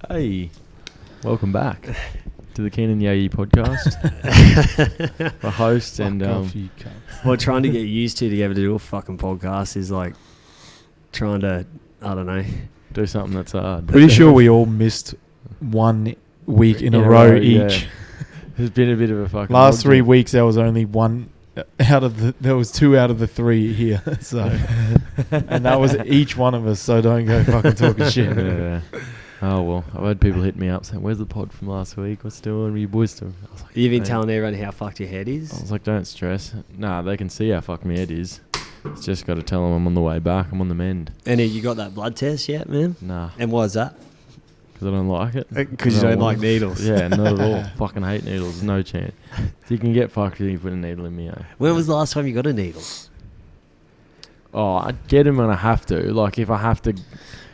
Hey, welcome back to the Keenan Yayi podcast. My host and Well, trying to get used to be able to do a fucking podcast is like trying to, I don't know. do something that's hard. Pretty sure we all missed 1 week in a row each. Yeah. There's been a bit of a fucking Last 3 logjam. weeks there was only one there was 2 out of the 3 here. So and that was each one of us, so don't go fucking talking shit. Yeah. Oh well, I've had people hit me up saying, "Where's the pod from last week? What's doing? Are you boys doing?" I was like, You've been "Mate." telling everyone how fucked your head I is. was like, "Don't stress. Nah, they can see how fucked my head is. It's just got to tell them I'm on the way back. I'm on the mend." And have you got that blood test yet, man? Nah, And why is that? because I don't like it. Because you don't like needles. Yeah, not at all. Fucking hate needles. No chance. If you can get fucked if you put a needle in me. When was the last time you got a needle? Oh, I get them when I have to. Like if I have to.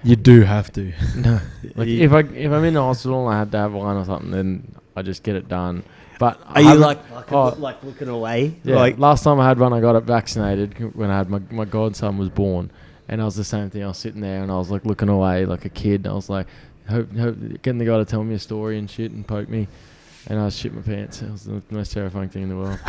You do have to. No. Like if I'm in the hospital and I had to have one or something, then I just get it done. But Are you like looking away? Yeah. Like, Last time I had one, I got it vaccinated when I had my godson was born, and I was the same thing. I was sitting there and I was like looking away like a kid. I was like, hope getting the guy to tell me a story and shit and poke me, and I shit my pants. It was the most terrifying thing in the world.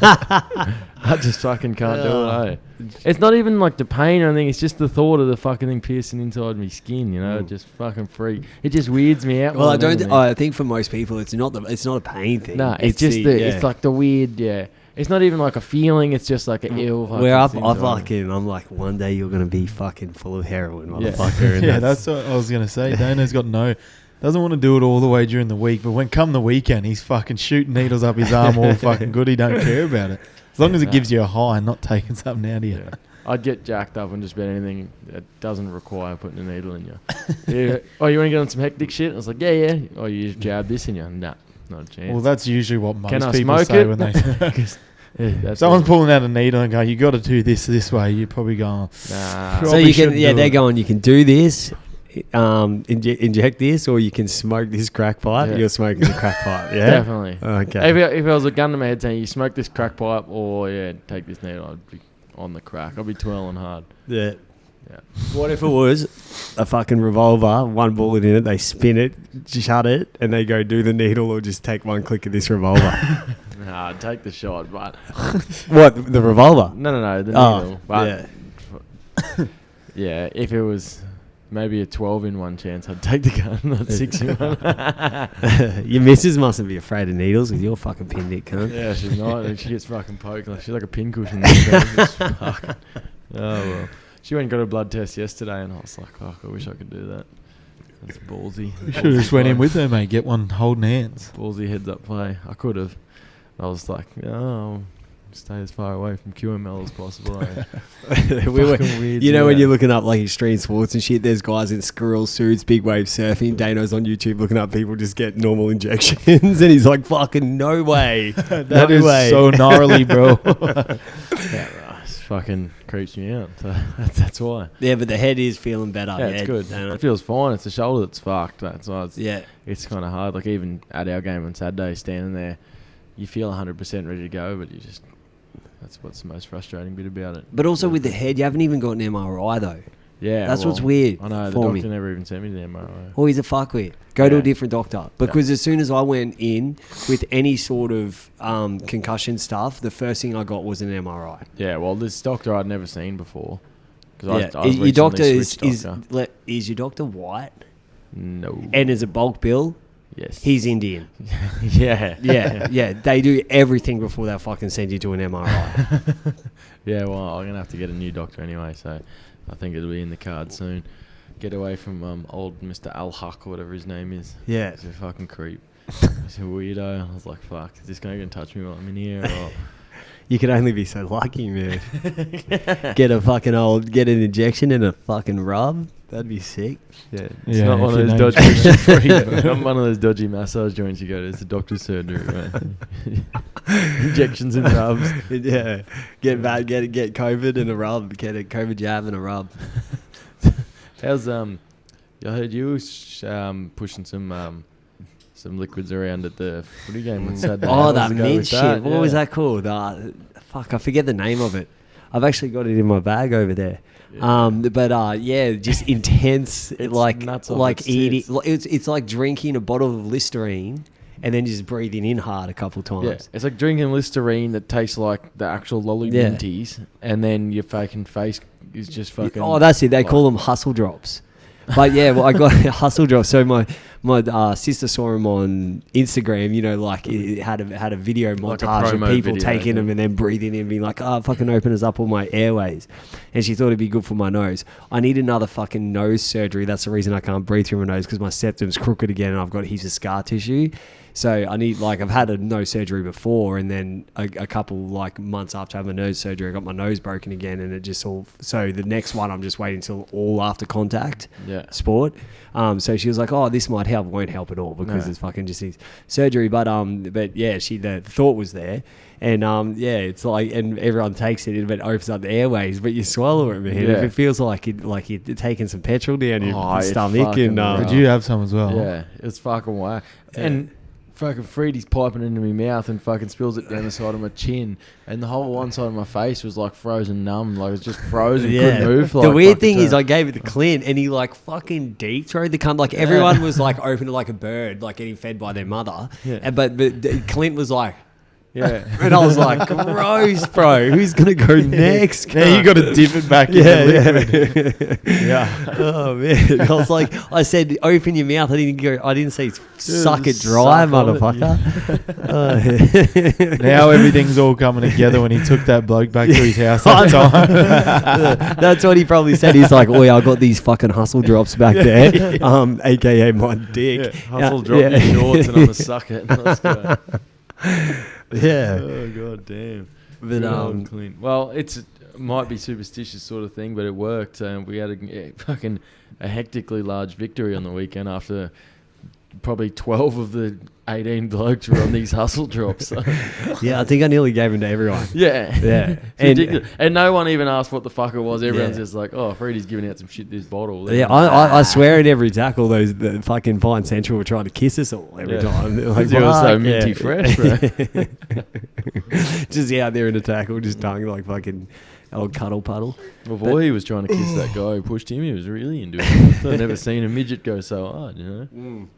I just fucking can't do it. It's not even like the pain or anything. It's just the thought of the fucking thing piercing inside my skin. You know, it just fucking freak. It just weirds me out. well, more I than don't. anything. I think for most people, it's not a pain thing. No, it's just it's like the weird. Yeah, it's not even like a feeling. It's just like an ill. Where I'm fucking like, one day you're gonna be fucking full of heroin, Yeah. motherfucker. And Yeah, that's what I was gonna say. Dano's got doesn't want to do it all the way during the week, but when come the weekend, he's fucking shooting needles up his arm all fucking good. He don't care about it. As long as it gives you a high and not taking something out of you. Yeah. I'd get jacked up and just about anything that doesn't require putting a needle in you. Yeah. Oh, you want to get on some hectic shit? I was like, yeah. Oh, you just jab this in you? Nah, not a chance. Well, that's usually what most Can I people smoke say it? when they. Yeah, that's Someone's it. pulling out a needle and go, "You got to do this way." You're probably going. Nah. Pro- So Probably you can, shouldn't do they're it. going. You can do this, inject this, or you can smoke this crack pipe. Yeah. You're smoking the crack pipe. Yeah, Definitely. Okay. If I was a gun to my head saying, you smoke this crack pipe or, take this needle, I'd be on the crack. I'd be twirling hard. Yeah. Yeah. What if it was a fucking revolver, one bullet in it, they spin it, shut it, and they go do the needle or just take one click of this revolver? Nah, I'd take the shot, but... What, the revolver? No, the Oh, needle. But yeah. yeah, if it was maybe a 12-in-1 chance, I'd take the gun, not 6-in-1. Your missus mustn't be afraid of needles with your fucking pin dick, cunt. Yeah, she's not. Like, she gets fucking poked. Like, she's like a pincushion. Just fucking- oh, well. She went and got a blood test yesterday, and I was like, fuck, I wish I could do that. That's ballsy. You should have just went in with her, mate. Get one holding hands. Ballsy heads-up play. I could have. I was like, oh, stay as far away from QML as possible. We were, Fucking weird, you know, when yeah. you're looking up like extreme sports and shit, there's guys in squirrel suits, big wave surfing. Dano's on YouTube looking up people just get normal injections, and he's like, "Fucking no way, That is so gnarly, bro. Yeah, it fucking creeps me out. So that's why. Yeah, but the head is feeling better. Yeah, it's good. Dano. It feels fine. It's the shoulder that's fucked. That's why Yeah, it's kind of hard. Like even at our game on Saturday, standing there, you feel 100% ready to go, but you just... That's what's the most frustrating bit about it. but also with the head, you haven't even got an MRI though. Yeah, That's what's weird I know, the for doctor me. never even sent me to the MRI. Or he's a fuckwit. Go to a Yeah. different doctor. Because as soon as I went in with any sort of concussion stuff, the first thing I got was an MRI. Yeah, well, this doctor I'd never seen before. Yeah. I was Your doctor recently is switched doctor. is your doctor white? No. And is a bulk bill? Yes. He's Indian. yeah. Yeah. They do everything before they fucking send you to an MRI. Yeah, well, I'm going to have to get a new doctor anyway, so I think it'll be in the card soon. Get away from old Mr. Al-Haq or whatever his name is. Yeah. He's a fucking creep. He's a weirdo. I was like, fuck, is this guy going to touch me while I'm in here? Or... You can only be so lucky, man. Get an injection and a fucking rub. That'd be sick. Yeah, it's Yeah, not if one of your those name's dodgy Christian not one of those dodgy massage joints you go to. It's a doctor's surgery, man. Injections and rubs. Yeah. Get COVID and a rub. Get a COVID jab and a rub. How's I heard you pushing some liquids around at the footy game on Saturday. Oh, How's that it go mint with shit. that? What was that called? Fuck, I forget the name of it. I've actually got it in my bag over there. Yeah. Just intense, It's like nuts off like its eating. tits. It's like drinking a bottle of Listerine and then just breathing in hard a couple times. Yeah, it's like drinking Listerine that tastes like the actual lolly Yeah. minties, and then your fucking face is just fucking. Oh, that's it. They like- call them hustle drops. But yeah, well, I got hustle drops. So my sister saw him on Instagram. You know, like it had a video Like a montage of promo people video, taking them yeah. and then breathing in, being like, "Oh, fucking open us up all my airways," and she thought it'd be good for my nose. I need another fucking nose surgery. That's the reason I can't breathe through my nose, because my septum's crooked again and I've got heaps of scar tissue. So I need, like, I've had a nose surgery before, and then a couple like months after having a nose surgery, I got my nose broken again, and it just all. So the next one, I'm just waiting till all after contact Yeah. sport. So she was like, "Oh, this might help." Won't help at all, because No. it's fucking just needs surgery. But yeah, the thought was there, and yeah, it's like, and everyone takes it, but it opens up the airways, but you swallow it, man. Yeah. If it feels like you're taking some petrol down your Oh, it stomach, fucking and Did you have some as well? Yeah, it's fucking whack. And fucking Fredy's piping into my mouth and fucking spills it down the side of my chin, and the whole one side of my face was like frozen numb, like it was just frozen, couldn't move. For The like weird fucking thing is, turn. I gave it to Clint, and he like fucking deep throated the cum. Like everyone was like open to like a bird, like getting fed by their mother. Yeah. And, but Clint was like, yeah. and I was like, gross, bro. Who's gonna go next? Now you got to dip it back in the liquid. Yeah. Oh man. I was like, I said, open your mouth. I didn't say suck it dry, suck on it, motherfucker. Now everything's all coming together when he took that bloke back to his house that time. That's what he probably said. He's like, "Oh yeah, I got these fucking hustle drops back there, aka my dick." Hustle, drop your shorts, and I'm gonna suck it. Let's go. Yeah. Oh god damn. But Good old clean. Well, it might be superstitious sort of thing, but it worked. We had a hectically large victory on the weekend after probably 12 of the 18 blokes were on these hustle drops. yeah, I think I nearly gave them to everyone. Yeah. Yeah. It's ridiculous. And no one even asked what the fuck it was. Everyone's Yeah. just like, oh, Freddie's giving out some shit this bottle. Yeah, I swear in every tackle, the fucking Pine Central were trying to kiss us all every Yeah. time. They're like, You were so "Fuck, minty yeah." fresh, bro. Just out there in a tackle, just tongue like fucking old cuddle puddle. Well, boy, he was trying to kiss that guy who pushed him. He was really into it. I've never seen a midget go so hard, you know?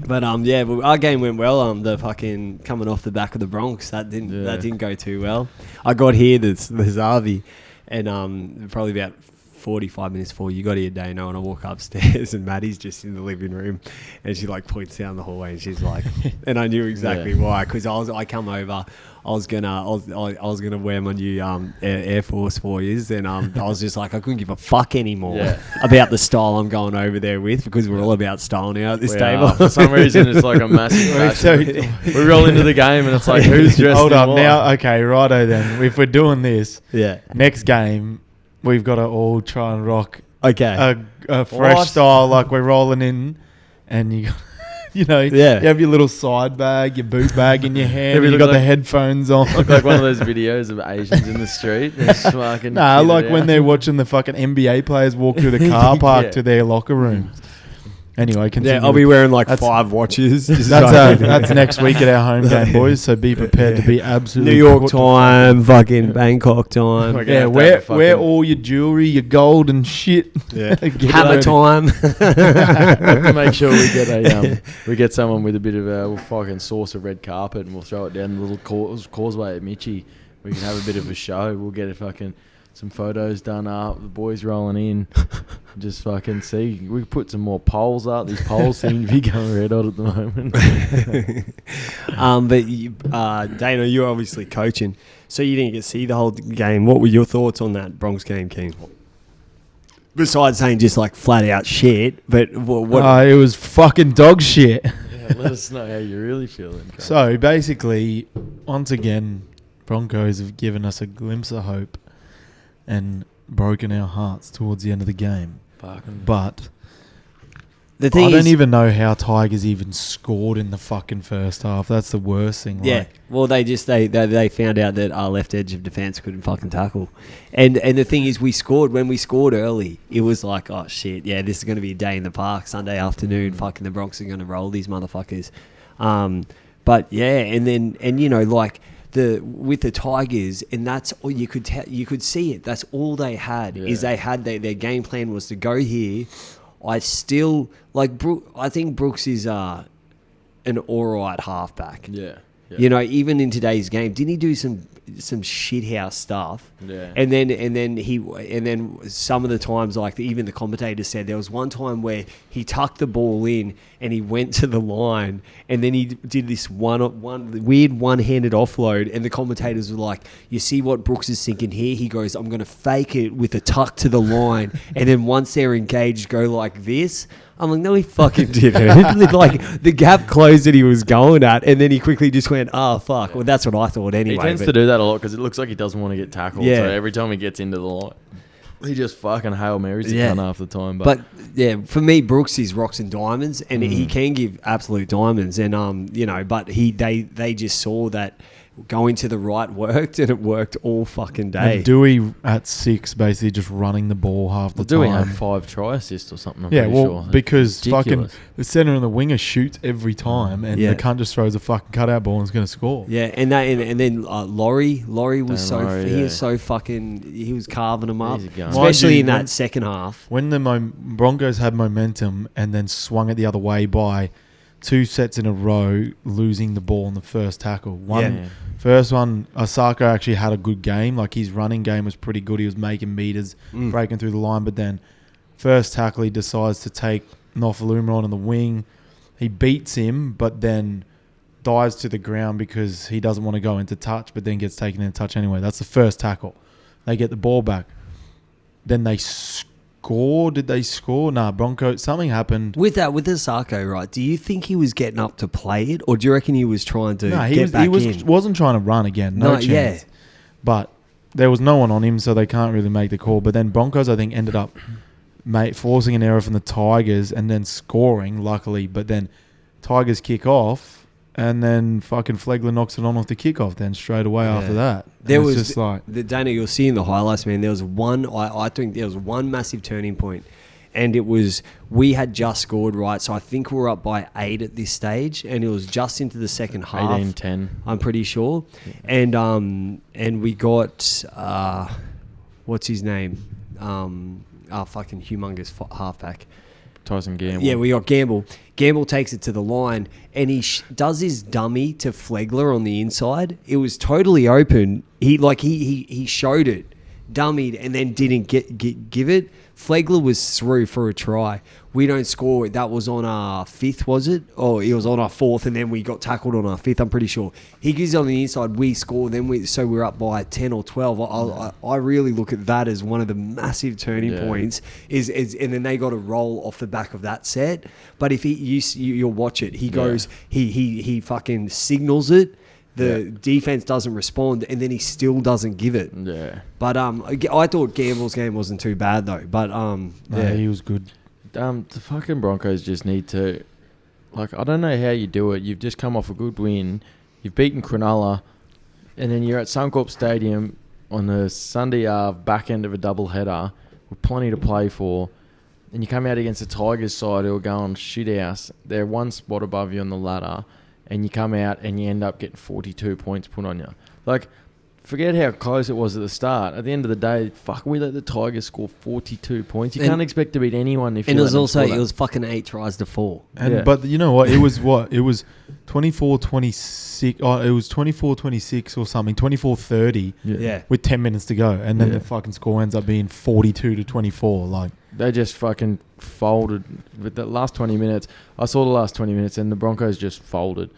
But yeah, but our game went well. The fucking coming off the back of the Bronx, that didn't go too well. I got here, the Zavi, and probably about 45 minutes before you got here, Dano, and I walk upstairs and Maddie's just in the living room, and she like points down the hallway and she's like, and I knew exactly why, because I come over, I was gonna wear my new Air Force 4s, and I was just like, I couldn't give a fuck anymore about the style I'm going over there with, because we're all about style now at this table. For some reason, it's like a massive fashion. We roll into the game and it's like, who's dressed Hold in up what? now. Okay, righto then. If we're doing this, Yeah. next game we've got to all try and rock Okay. a fresh What? style, like we're rolling in, and you got, you know, Yeah. you have your little side bag, your boot bag in your hand, Maybe you look got the like- headphones on. Look like one of those videos of Asians in the street. They're just fucking Nah, kitted like when out. they're watching the fucking NBA players walk through the car park Yeah. to their locker rooms. Anyway, continue. Yeah, I'll be wearing like That's- 5 watches. Just That's next week at our home game, boys. So be prepared to be absolutely New York put to time, fucking Bangkok time. We're gonna Yeah, have to wear have a wear fucking- all your jewelry, your gold and shit. Yeah. Get Hammer ready. time. have to make sure we get someone with a bit of a fucking sauce of red carpet, and we'll throw it down the little causeway at Mitchie. We can have a bit of a show. We'll get some photos done up. The boys rolling in. Just fucking see. We can put some more poles up. These poles seem to be going red hot at the moment. But Dana, you're obviously coaching, so you didn't get to see the whole game. What were your thoughts on that Bronx game, King? Besides saying just like flat out shit, but what? It was fucking dog shit. Yeah, let us know how you're really feeling. So basically, once again, Broncos have given us a glimpse of hope and broken our hearts towards the end of the game. But the thing I is, don't even know how Tigers even scored in the fucking first half. That's the worst thing. yeah. Like, Well, they found out that our left edge of defense couldn't fucking tackle, and the thing is, when we scored early, it was like, oh shit, yeah, this is going to be a day in the park, Sunday afternoon. Fucking the Bronx are going to roll these motherfuckers. But yeah, and you know, like with the Tigers, and that's all you could you could see it. That's all they had is they had their game plan was to go here. I still like I think Brooks is an alright halfback. Yeah. You know, even in today's game, didn't he do some shithouse stuff? Yeah. And then some of the times, like even the commentator said, there was one time where he tucked the ball in and he went to the line, and then he did this one weird one-handed offload, and the commentators were like, "You see what Brooks is thinking here?" He goes, "I'm going to fake it with a tuck to the line, and then once they're engaged, go like this." I'm like, no, he fucking didn't. Like, the gap closed that he was going at, and then he quickly just went, oh, fuck. Well, that's what I thought anyway. He tends to do that a lot because it looks like he doesn't want to get tackled. Yeah. So every time he gets into the line, he just fucking Hail Marys a ton half the time. But, yeah, for me, Brooks is rocks and diamonds, and he can give absolute diamonds. And, you know, but they just saw that going to the right worked, and it worked all fucking day. And Dewey at 6, basically just running the ball half the time. Dewey had 5 try assists or something, I'm pretty sure. Because Ridiculous. fucking the centre and the winger shoots every time, and the cunt just throws a fucking cutout ball and is going to score. Yeah, and then Laurie was Dan Laurie, he was carving them up, He's a gun. especially in that second half. When the Broncos had momentum and then swung it the other way by 2 sets in a row, losing the ball in the first tackle. First one, Osako actually had a good game. Like, his running game was pretty good. He was making meters, breaking through the line. But then first tackle, he decides to take Nofaluma on the wing. He beats him, but then dives to the ground because he doesn't want to go into touch, but then gets taken into touch anyway. That's the first tackle. They get the ball back. Then they score. Did they score? Nah, Broncos. Something happened. With Osako, right? Do you think he was getting up to play it, or do you reckon he was trying to get back in? Wasn't trying to run again. No chance. Yeah. But there was no one on him, so they can't really make the call. But then Broncos, I think, ended up forcing an error from the Tigers and then scoring, luckily. But then Tigers kick off, and then fucking Flegler knocks it on off the kickoff then straight away after that. There and was just like... Dana, you'll see in the highlights, man, there was one, I think there was one massive turning point, and it was, we had just scored, right? So I think we were up by 8 at this stage, and it was just into the second half. 18-10. I'm pretty sure. And we got, what's his name? Our fucking humongous halfback. Tyson Gamble. Yeah, we got Gamble. Gamble takes it to the line, and he does his dummy to Flegler on the inside. It was totally open. He showed it, dummied, and then didn't give it. Flegler was through for a try. We don't score. That was on our 5th, was it? Oh, it was on our 4th, and then we got tackled on our 5th, I'm pretty sure. He gives it on the inside, we score, then we're up by 10 or 12. I really look at that as one of the massive turning points, and then they got a roll off the back of that set. But if you'll watch it, he goes, he fucking signals it, the defense doesn't respond, and then he still doesn't give it. Yeah. But I thought Gamble's game wasn't too bad though. But he was good. The fucking Broncos just need to, like, I don't know how you do it. You've just come off a good win. You've beaten Cronulla, and then you're at Suncorp Stadium on the Sunday back end of a doubleheader with plenty to play for. And you come out against the Tigers side who are going shit house. They're one spot above you on the ladder, and you come out and you end up getting 42 points put on you. Like, forget how close it was at the start. At the end of the day, we let the Tigers score 42 points. You can't expect to beat anyone if you let them score that. It was fucking 8 tries to 4. But you know what? It was 24-26. Oh, it was 24-26 or something. 24-30. Yeah. With 10 minutes to go, and then the fucking score ends up being 42-24. Like, they just fucking folded with the last 20 minutes. I saw the last 20 minutes, and the Broncos just folded.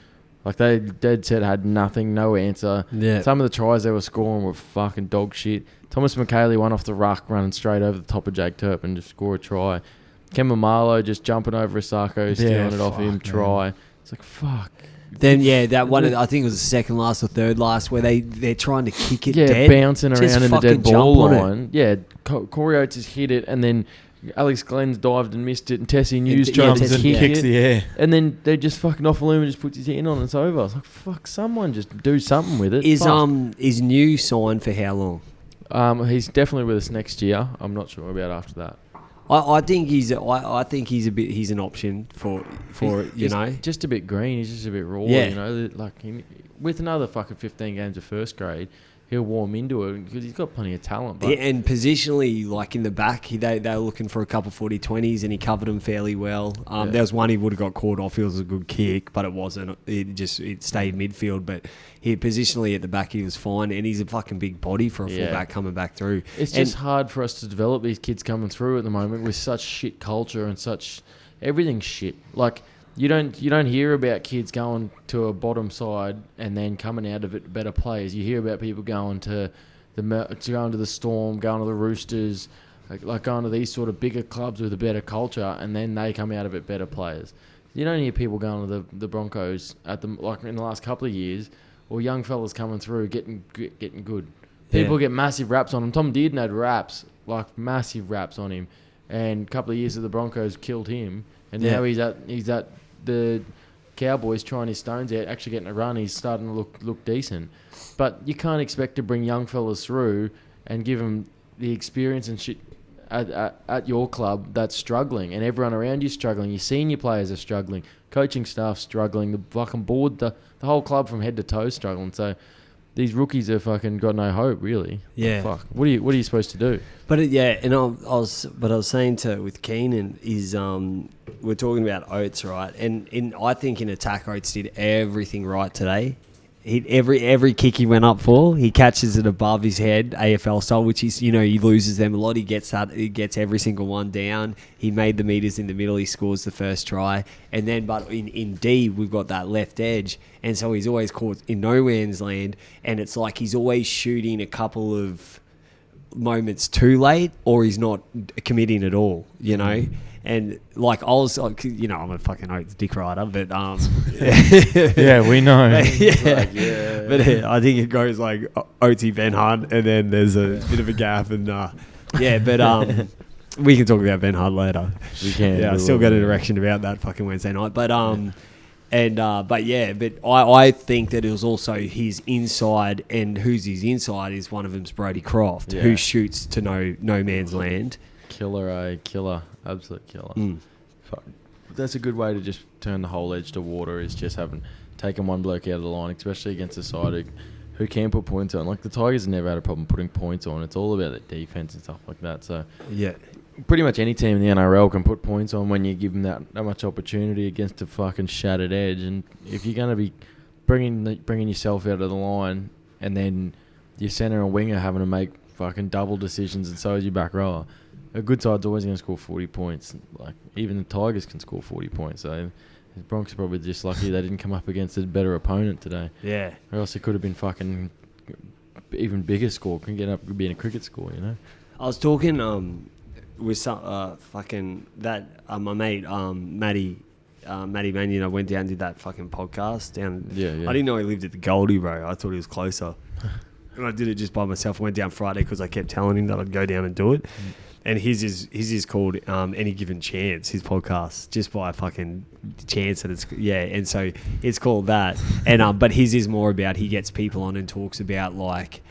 Like, they dead set had nothing, no answer. Yeah. Some of the tries they were scoring were fucking dog shit. Thomas McKaylee won off the ruck, running straight over the top of Jake Turpin and just score a try. Kemba Marlowe just jumping over Osako, stealing it off him, try. It's like, fuck. Then, that one, I think it was the second last or third last, where they're trying to kick it dead. bouncing around in the dead ball line. Yeah, Corey Oates has hit it, and then Alex Glenn's dived and missed it, and Tessie News jumps and kicks And then they just fucking Nofaluma just puts his hand on and it's over. I was like, fuck, someone just do something with it. Is New signed for how long? He's definitely with us next year. I'm not sure about after that. I think he's he's an option for He's just a bit green. He's just a bit raw. Yeah. You know, like with another fucking 15 games of first grade, he'll warm into it because he's got plenty of talent. But Yeah, and positionally, like in the back, they were looking for a couple 40-20s, and he covered them fairly well. Yeah. There was one he would have got caught off. It was a good kick, but it wasn't. It stayed midfield. But he positionally at the back, he was fine, and he's a fucking big body for a Yeah. fullback coming back through. it's just hard for us to develop these kids coming through at the moment with such shit culture and such everything's shit. Like you don't hear about kids going to a bottom side and then coming out of it better players. You hear about people going to the Storm, going to the Roosters, like going to these sort of bigger clubs with a better culture, and then they come out of it better players. You don't hear people going to the Broncos like in the last couple of years, or young fellas coming through getting good. People get massive raps on him. Tom Dearden had raps, like massive raps on him, and a couple of years of the Broncos killed him, and now he's at the Cowboys trying his stones out, actually getting a run. He's starting to look decent, but you can't expect to bring young fellas through and give them the experience and shit at your club that's struggling, and everyone around you struggling. Your senior players are struggling, coaching staff struggling, the fucking board, the whole club from head to toe struggling. So these rookies have fucking got no hope, really. Yeah. Fuck. What are you supposed to do? But I was saying with Keenan is we're talking about Oates, right? And I think in attack, Oates did everything right today. Every kick he went up for, he catches it above his head, AFL style, which is, he loses them a lot. He gets every single one down. He made the meters in the middle. He scores the first try. And then, but in D, we've got that left edge. And so he's always caught in no man's land. And it's like he's always shooting a couple of moments too late, or he's not committing at all, And like I was, I'm a fucking Oates dick rider, but Yeah, we know. But I think it goes like Oatesy Ben Hunt, and then there's a bit of a gap, and we can talk about Ben Hunt later. We can. Yeah, I still got an erection about that fucking Wednesday night, but I think that it was also his inside, and who's his inside is one of them's Brody Croft, who shoots to no man's land. Killer, absolute killer. Fuck. That's a good way to just turn the whole edge to water, is just taken one bloke out of the line, especially against a side who can put points on. Like the Tigers have never had a problem putting points on. It's all about the defense and stuff like that. So pretty much any team in the NRL can put points on when you give them that much opportunity against a fucking shattered edge. And if you're going to be bringing yourself out of the line, and then your centre and winger having to make fucking double decisions, and so is your back rower, a good side's always going to score 40 points. Like even the Tigers can score 40 points. So the Broncos are probably just lucky they didn't come up against a better opponent today. Yeah. Or else it could have been fucking even bigger score. Can get up, could be in a cricket score, I was talking with some my mate Matty Mannion. I went down and did that fucking podcast down. Yeah. I didn't know he lived at the Goldie, bro. I thought he was closer. And I did it just by myself. I went down Friday because I kept telling him that I'd go down and do it. And his is called Any Given Chance, his podcast, just by fucking chance that it's, and so it's called that. And but his is more about, he gets people on and talks about like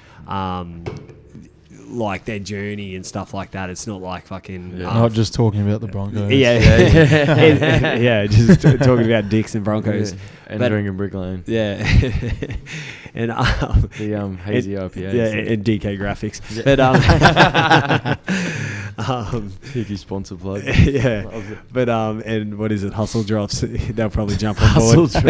their journey and stuff like that. It's not like fucking not just talking about the Broncos. Just talking about dicks and Broncos and drinking Brick Lane. And the hazy IPAs. And DK Graphics. But Hickey sponsor plug. But and what is it? Hustle Drops. They'll probably jump on Hustle board.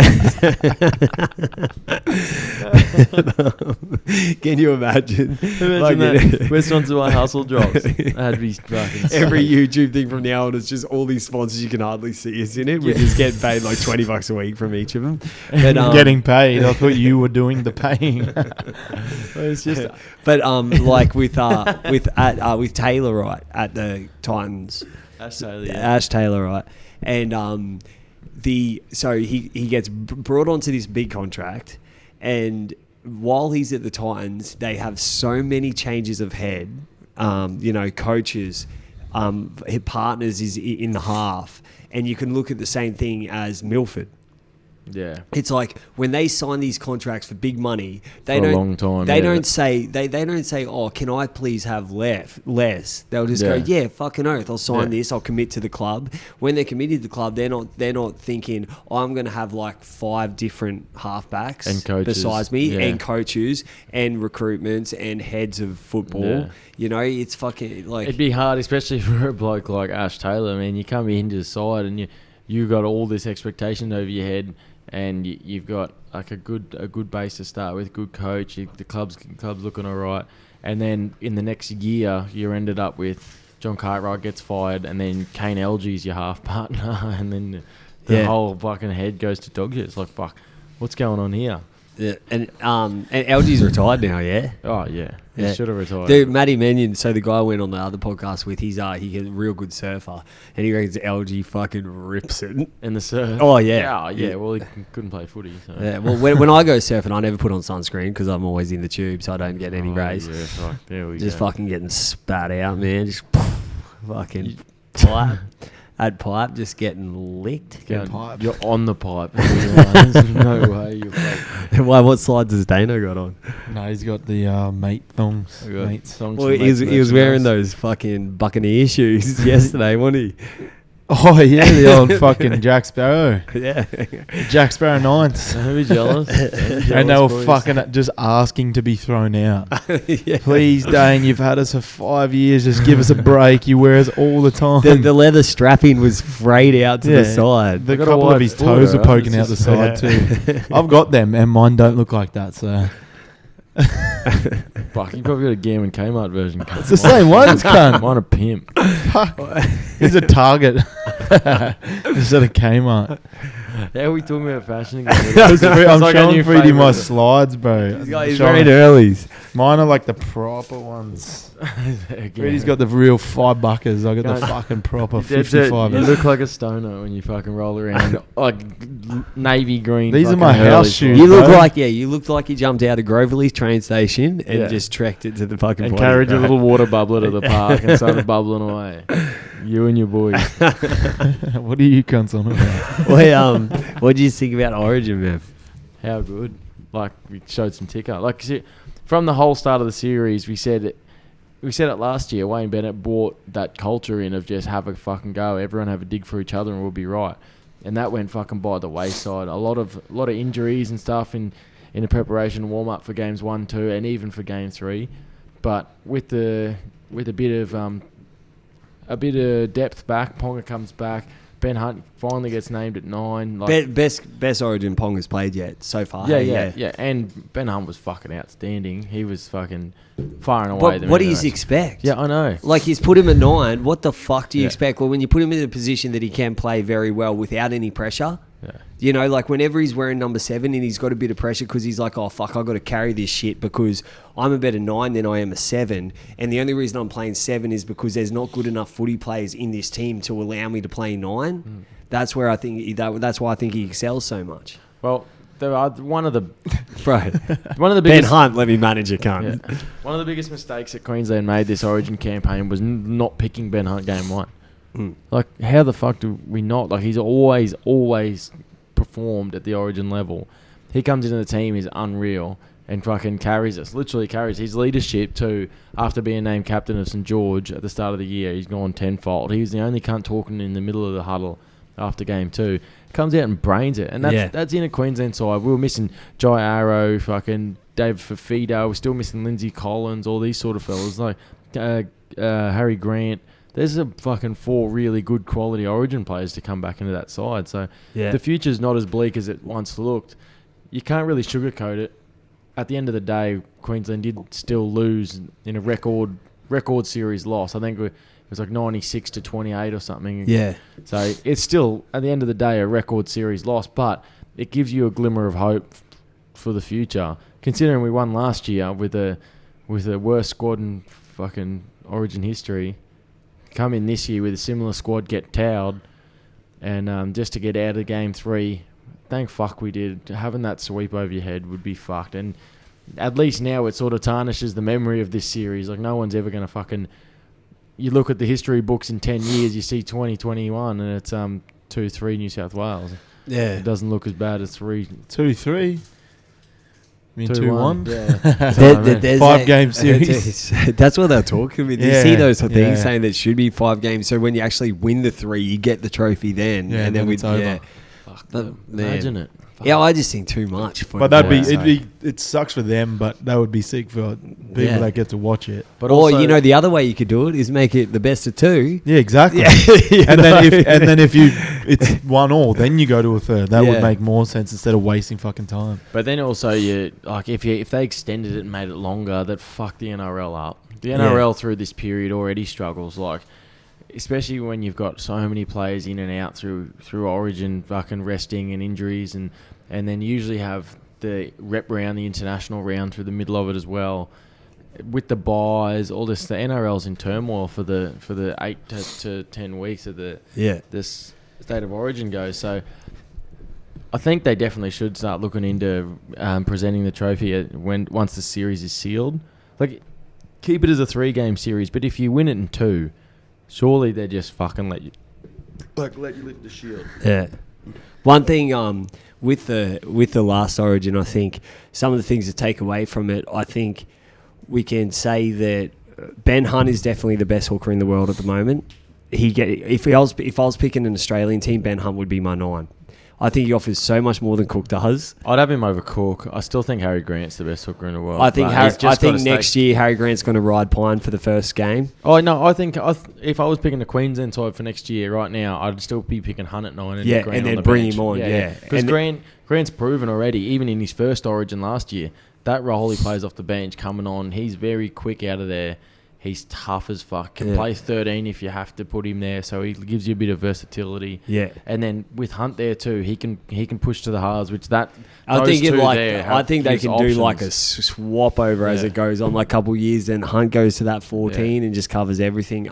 Can you imagine? Imagine that. We're sponsored by Hustle Drops. That'd be fucking every YouTube thing from now on is just all these sponsors you can hardly see us in it. We just get paid like $20 a week from each of them. But, getting paid. I thought you were doing the paying. It's just, but like with Taylor, right, at the Titans, Ash Taylor, right, and so he gets brought onto this big contract, and while he's at the Titans, they have so many changes of head, coaches, partners is in the half, and you can look at the same thing as Milford. Yeah. It's like when they sign these contracts for big money, they For a don't. long time, They yeah. don't say they don't say, "Oh, can I please have less?" They'll just go, Yeah. "Yeah, fucking oath. I'll sign Yeah. this. I'll commit to the club." When they're committed to the club, they're not thinking, oh, "I'm going to have like 5 different halfbacks And coaches, besides me, yeah. and coaches and recruitments and heads of football." Yeah. You know, it's fucking like It'd be hard, especially for a bloke like Ash Taylor. Man, you come into the side and you got all this expectation over your head, and you've got like a good base to start with, good coach. The club's looking all right, and then in the next year you're ended up with John Cartwright gets fired, and then Kane Elgey's your half partner, and then the whole fucking head goes to dog shit. It's like, fuck, what's going on here? yeah, and LG's retired now, yeah. Oh yeah, he Yeah. should have retired. Dude, Matty Mannion, so the guy I went on the other podcast with, he's a real good surfer, and he reckons LG fucking rips it. In the surf. Oh, yeah. Yeah. Well, he couldn't play footy. So. Yeah, well, when I go surfing, I never put on sunscreen because I'm always in the tube, so I don't get any Oh, rays. Yeah, fuck, there we Just go. fucking getting spat out, man. Just fucking pipe. Had pipe just getting licked. Going- pipe. You're on the pipe. There's no way you're fucking. Why? What slides has Dano got on? No, he's got the mate thongs. I got Mates. songs Well, for he was mates wearing merchandise. those fucking Buccaneer shoes yesterday, wasn't he? Oh yeah, the old fucking Jack Sparrow. Yeah. Jack Sparrow Nines. Don't be jealous. And they were fucking just asking to be thrown out. Yeah. Please, Dane, you've had us for 5 years. Just give us a break. You wear us all the time. The leather strapping was frayed out to the Yeah. side. The got a couple wide of his foot, toes are right? poking It's out the just- side too. I've got them, and mine don't look like that. So Fuck, you probably got a Gammon Kmart version. it's the same ones, cunt. Mine a pimp. Fuck. He's a Target instead of Kmart. How are we talking about fashion again? I'm like our showing new Freedy my favourite. slides, bro. He's Showing- wearing earlies. Mine are like the proper ones. Again. Freedy's got the real $5. I got the Can't- fucking proper That's it. 55. You look like a stoner when you fucking roll around like navy green. These are fucking my house Hurley shoes. You look bro. like you looked like you jumped out of Groverley's train station and Yeah. just trekked it to the fucking and plane. carried your little water bubbler to the park and started bubbling away. You and your boys. What are you cunts on about? Well, what do you think about Origin, man? How good. Like, we showed some ticker. Like, see, from the whole start of the series, we said it last year. Wayne Bennett brought that culture in of just have a fucking go. Everyone have a dig for each other and we'll be right. And that went fucking by the wayside. A lot of injuries and stuff in the preparation warm up for games 1, 2, and even for game 3. But with a bit of depth back, Ponga comes back. Ben Hunt finally gets named at 9. Like, Best Origin Pong has played yet so far. yeah. And Ben Hunt was fucking outstanding. He was fucking firing away. What do you expect? Yeah, I know. Like, he's put him at 9. What the fuck do you Yeah. expect? Well, when you put him in a position that he can play very well without any pressure, Yeah. you know, like whenever he's wearing number 7 and he's got a bit of pressure because he's like, oh, fuck, I've got to carry this shit because I'm a better 9 than I am a 7. And the only reason I'm playing 7 is because there's not good enough footy players in this team to allow me to play 9. That's where I think that's why I think he excels so much. Well, there are one of the Bro, biggest Ben Hunt, let me manage a cunt. Yeah. One of the biggest mistakes that Queensland made this Origin campaign was not picking Ben Hunt game 1. Like, how the fuck do we not? Like, he's always performed at the Origin level. He comes into the team, is unreal, and fucking carries us. Literally carries his leadership too. After being named captain of St George at the start of the year, he's gone tenfold. He was the only cunt talking in the middle of the huddle after game 2. Comes out and brains it, and that's in a Queensland side. We were missing Jai Arrow, fucking Dave Fafita. We're still missing Lindsay Collins, all these sort of fellas like Harry Grant. There's a fucking 4 really good quality Origin players to come back into that side. So the future's not as bleak as it once looked. You can't really sugarcoat it. At the end of the day, Queensland did still lose in a record series loss. I think it was like 96-28 or something. Yeah. So it's still, at the end of the day, a record series loss, but it gives you a glimmer of hope for the future. Considering we won last year with the worst squad in fucking Origin history, come in this year with a similar squad, get towed, and just to get out of game 3, thank fuck we did. Having that sweep over your head would be fucked. And at least now it sort of tarnishes the memory of this series. Like, no one's ever going to fucking... You look at the history books in 10 years, you see 2021, and it's 2-3 New South Wales. Yeah. It doesn't look as bad as 3. 2-3. I mean 2-1. 2-1. Yeah. That's what I mean. There's 5-game series. That's what they're talking about. You Yeah, see those things yeah. saying that it should be 5 games. So when you actually win the 3, you get the trophy then. Yeah, and then it's over. yeah. Fuck, But, imagine it. Fuck. Yeah, I just think too much. But that'd Yeah. it sucks for them, but that would be sick for people Yeah. that get to watch it. But or also, you know, the other way you could do it is make it the best of 2. Yeah, exactly. You and know? then if it's 1-1, then you go to a third. That Yeah. would make more sense instead of wasting fucking time. But then also, you like if they extended it and made it longer, that fucked the NRL up. The Yeah. NRL through this period already struggles, like especially when you've got so many players in and out through Origin, fucking resting and injuries, and then you usually have the rep round, the international round through the middle of it as well. With the buys, all this, the NRL's in turmoil for the 8 to 10 weeks of this state of origin goes. So I think they definitely should start looking into presenting the trophy once the series is sealed. Like, keep it as a 3-game series, but if you win it in 2, surely they just fucking let you lift the shield. Yeah. One thing with the last Origin, I think some of the things to take away from it, I think we can say that Ben Hunt is definitely the best hooker in the world at the moment. If I was picking an Australian team, Ben Hunt would be my 9. I think he offers so much more than Cook does. I'd have him over Cook. I still think Harry Grant's the best hooker in the world. I think but next year Harry Grant's going to ride Pine for the first game. Oh no, I think if I was picking the Queensland side for next year, right now, I'd still be picking Hunt at 9 and Yeah, Grant and then on the bring bench. him on, yeah. Because And Grant's proven already, even in his first Origin last year, that role he plays off the bench coming on, he's very quick out of there. He's tough as fuck. Can play 13 if you have to put him there, so he gives you a bit of versatility. Yeah. And then with Hunt there too, he can push to the halves, which I think they can do gives like a options. swap over as Yeah. it goes on, like a couple of years. Then Hunt goes to that 14 and just covers everything.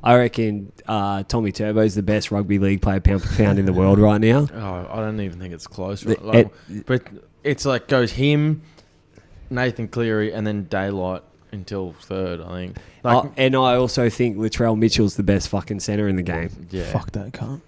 I reckon Tommy Turbo's the best rugby league player pound for pound in the world right now. Oh, I don't even think it's close. Right? But it's like goes him, Nathan Cleary, and then Daylight until 3rd, I think. And I also think Latrell Mitchell's the best fucking centre in the game. Yeah. Fuck that cunt.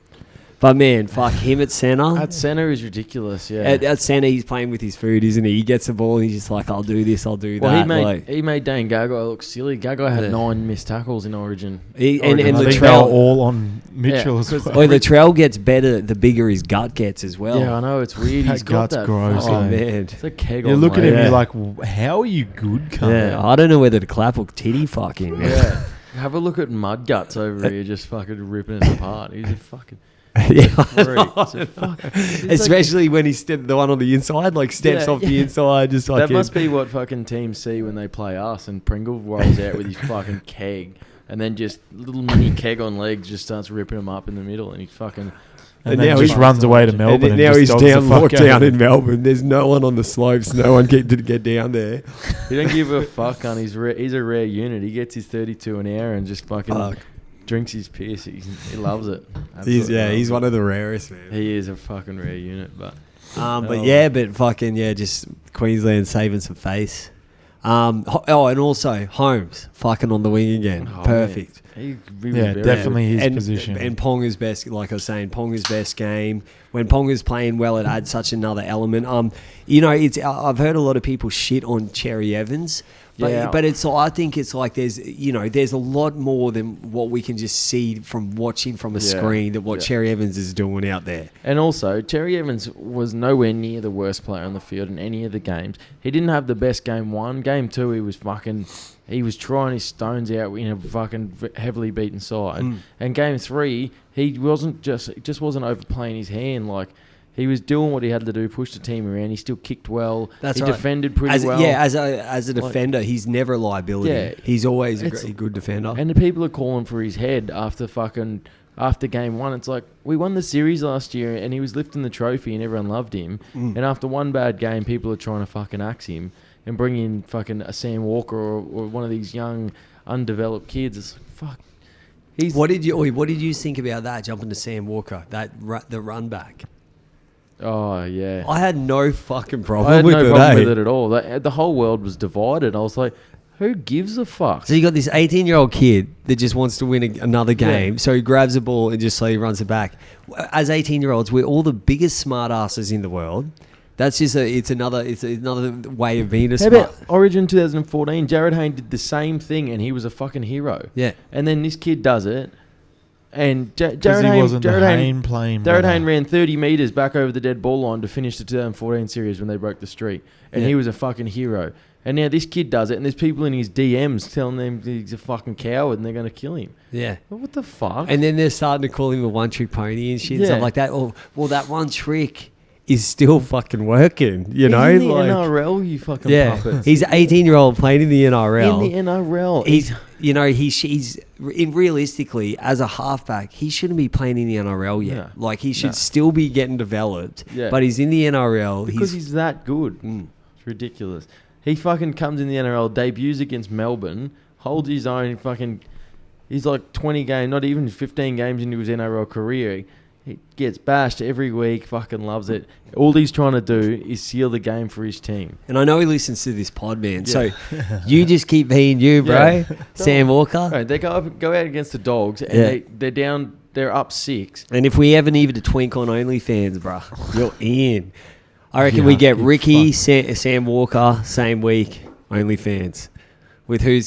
But man, fuck him at centre. At centre is ridiculous, yeah. At centre, he's playing with his food, isn't he? He gets the ball and he's just like, I'll do this, I'll do well, that. he made Dane Gagai look silly. Gagai had 9 missed tackles in Origin. And I think they were Latrell, all on Mitchell as well. Latrell gets better the bigger his gut gets as well. Yeah, I know, it's weird. That He's got gut's that. gross, Oh, eh? man. It's a keg You on look at leg. him, you're like, how are you good, cunt? Yeah, I don't know whether to clap or titty fuck him. Yeah. Have a look at Mud Guts over here just fucking ripping us apart. He's a fucking... Yeah, freak. He's a he's especially when he's the one on the inside, like steps Yeah, off the inside, just like that must be what fucking teams see when they play us, and Pringle rolls out with his fucking keg, and then just little mini keg on legs just starts ripping him up in the middle, and he fucking... And And then now just he's- runs away to Melbourne. And now just he's dogs the down, fuck locked out of down him. in Melbourne. There's no one on the slopes. No one did get down there. He don't give a fuck on he's a rare unit. He gets his 32 an hour and just fucking Fuck. drinks his piss. He loves it. He's Absolutely loves he's it. of the rarest, man. He is a fucking rare unit, but But fucking just Queensland saving some face. And also Holmes fucking on the wing again. Oh, Perfect. man. He was Yeah, very definitely his and, position. And Ponga's best, like I was saying, Ponga's best game. When Ponga's playing well, it adds such another element. I've heard a lot of people shit on Cherry Evans, but I think it's like there's a lot more than what we can just see from watching from a screen that what Cherry Evans is doing out there. And also, Cherry Evans was nowhere near the worst player on the field in any of the games. He didn't have the best game 1. Game 2, he was trying his stones out in a fucking heavily beaten side. And game 3, he just wasn't overplaying his hand. Like, he was doing what he had to do, push the team around. He still kicked well. That's he right. defended pretty well. Yeah, as a defender, he's never a liability. Yeah. He's always a It's- good defender. And the people are calling for his head after game 1. It's like, we won the series last year and he was lifting the trophy and everyone loved him. And after one bad game, people are trying to fucking axe him and bring in fucking a Sam Walker or one of these young, undeveloped kids. It's like, fuck. What did you think about that, jumping to Sam Walker, the run back? Oh, yeah. I had no fucking I problem had with no it. problem with it at all. The whole world was divided. I was like, Who gives a fuck? So you got this 18-year-old kid that just wants to win another game. So he grabs the ball and just slowly runs it back. As 18-year-olds, we're all the biggest smartasses in the world. That's just it's another way of being a How smart. about Origin 2014? Jared Hayne did the same thing, and he was a fucking hero. Yeah. And then this kid does it, and Jared Because he Hayne, wasn't the Hayne playing. Jared brother. Hayne ran 30 meters back over the dead ball line to finish the 2014 series when they broke the streak, and he was a fucking hero. And now this kid does it, and there's people in his DMs telling them he's a fucking coward and they're going to kill him. Yeah. What the fuck? And then they're starting to call him a one-trick pony and shit and Yeah. stuff like that. Or, well, that one trick is still fucking working, you He's know? in the like, NRL, you fucking yeah. puppets. He's an 18-year-old playing in the NRL. in the NRL. He's, you know, he's realistically, as a halfback, he shouldn't be playing in the NRL yet. No. Like, he should still be getting developed. Yeah. But he's in the NRL. because he's that good. It's ridiculous. He fucking comes in the NRL, debuts against Melbourne, holds his own fucking... He's like 20 games, not even 15 games into his NRL career. He gets bashed every week, fucking loves it. All he's trying to do is seal the game for his team. And I know he listens to this pod, man. Yeah. So you just keep being you, bro. Yeah. Sam Walker. Right, they go out against the Dogs, and they're up 6. And if we ever needed a twink on OnlyFans, bruh, you're in. I reckon Yeah, we get you Ricky, Sam Walker, same week, OnlyFans. With who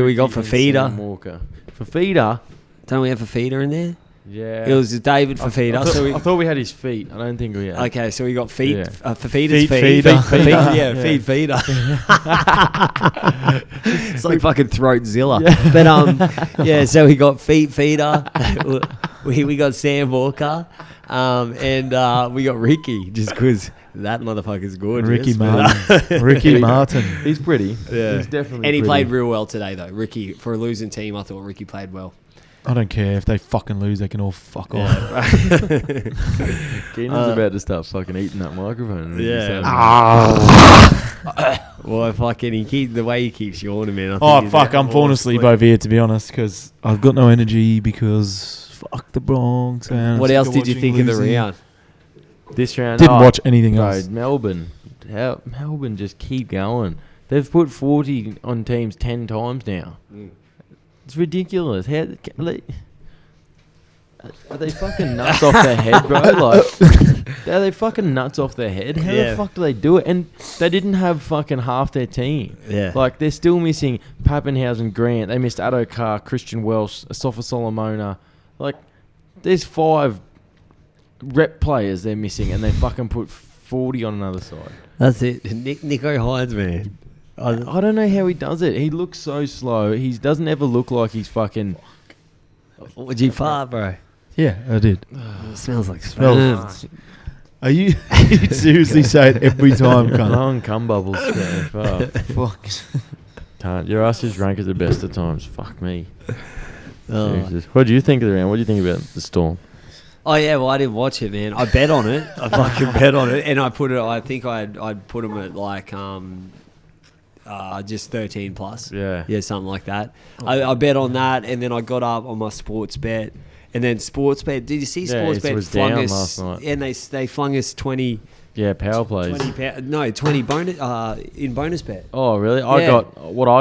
we got for feeder? Sam Walker. For feeder? Don't we have a feeder in there? Yeah. It was David for feeder. I thought we had his feet. I don't think we had. Okay, so we got feet Yeah. for feeders. Feet feeder. Yeah, feed feeder. It's like fucking Throatzilla. But yeah, so we got feet feeder. we got Sam Walker, and we got Ricky just because that motherfucker's good. Ricky Martin. Ricky Martin. He's pretty. Yeah. He's definitely And he pretty. played real well today, though. Ricky, for a losing team, I thought Ricky played well. I don't care if they fucking lose; they can all fuck off. Keenan's about to start fucking eating that microphone. Ah. Well, the way he keeps yawning, man. I think Oh he's fuck! I'm all falling asleep over here, to be honest, because I've got no energy because fuck the Bronx. And What I'm else sick did you watching think of the losing. round? This round, Didn't watch anything bro, else. Melbourne just keep going. They've put 40 on teams 10 times now. It's ridiculous. Are they fucking nuts off their head, bro? Like, are they fucking nuts off their head? How Yeah. the fuck do they do it? And they didn't have fucking half their team. Yeah. Like, they're still missing Pappenhausen, Grant. They missed Addo-Carr, Christian Welsh, Asafa Solomona. Like, there's 5 rep players they're missing, and they fucking put 40 on another side. That's it. Nico Hines, man. I don't know how he does it. He looks so slow. He doesn't ever look like he's fucking... Would you fart, bro? Yeah, I did. It smells like Smells- sperm. Are you seriously say it every time, cunt? Blowing cum bubbles. Man. Fuck. Can't. Your ass is rank at the best of times. Fuck me. Oh. Jesus. What do you think of the round? What do you think about the Storm? Oh yeah, well I didn't watch it, man. I bet on it. I fucking bet on it, and I put it. I think I'd put them at like just 13 plus. Yeah. Something like that. I bet on that, and then I got up on my sports bet, and then sports bet. Did you see Yeah, sports it bet was flung down us? last night. And they flung us 20 Yeah, power plays. 20 bonus in bonus bet. Oh, really? Yeah. I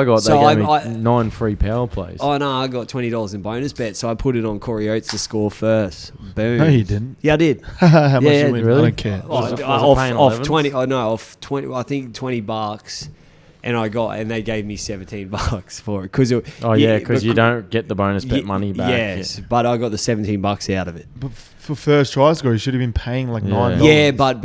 got. So They gave I- me 9 free power plays. Oh no, I got $20 in bonus bet, so I put it on Corey Oates to score first. Boom. No, you didn't. Yeah, I did. How much Yeah, you win? really? I don't care. Was it off paying off 11s? 20. Oh no, off 20. I think $20, and they gave me $17 for it because Because you don't get the bonus bet money back. Yes, but I got the $17 out of it. But for first try score, you should have been paying like Yeah. $9. Yeah, but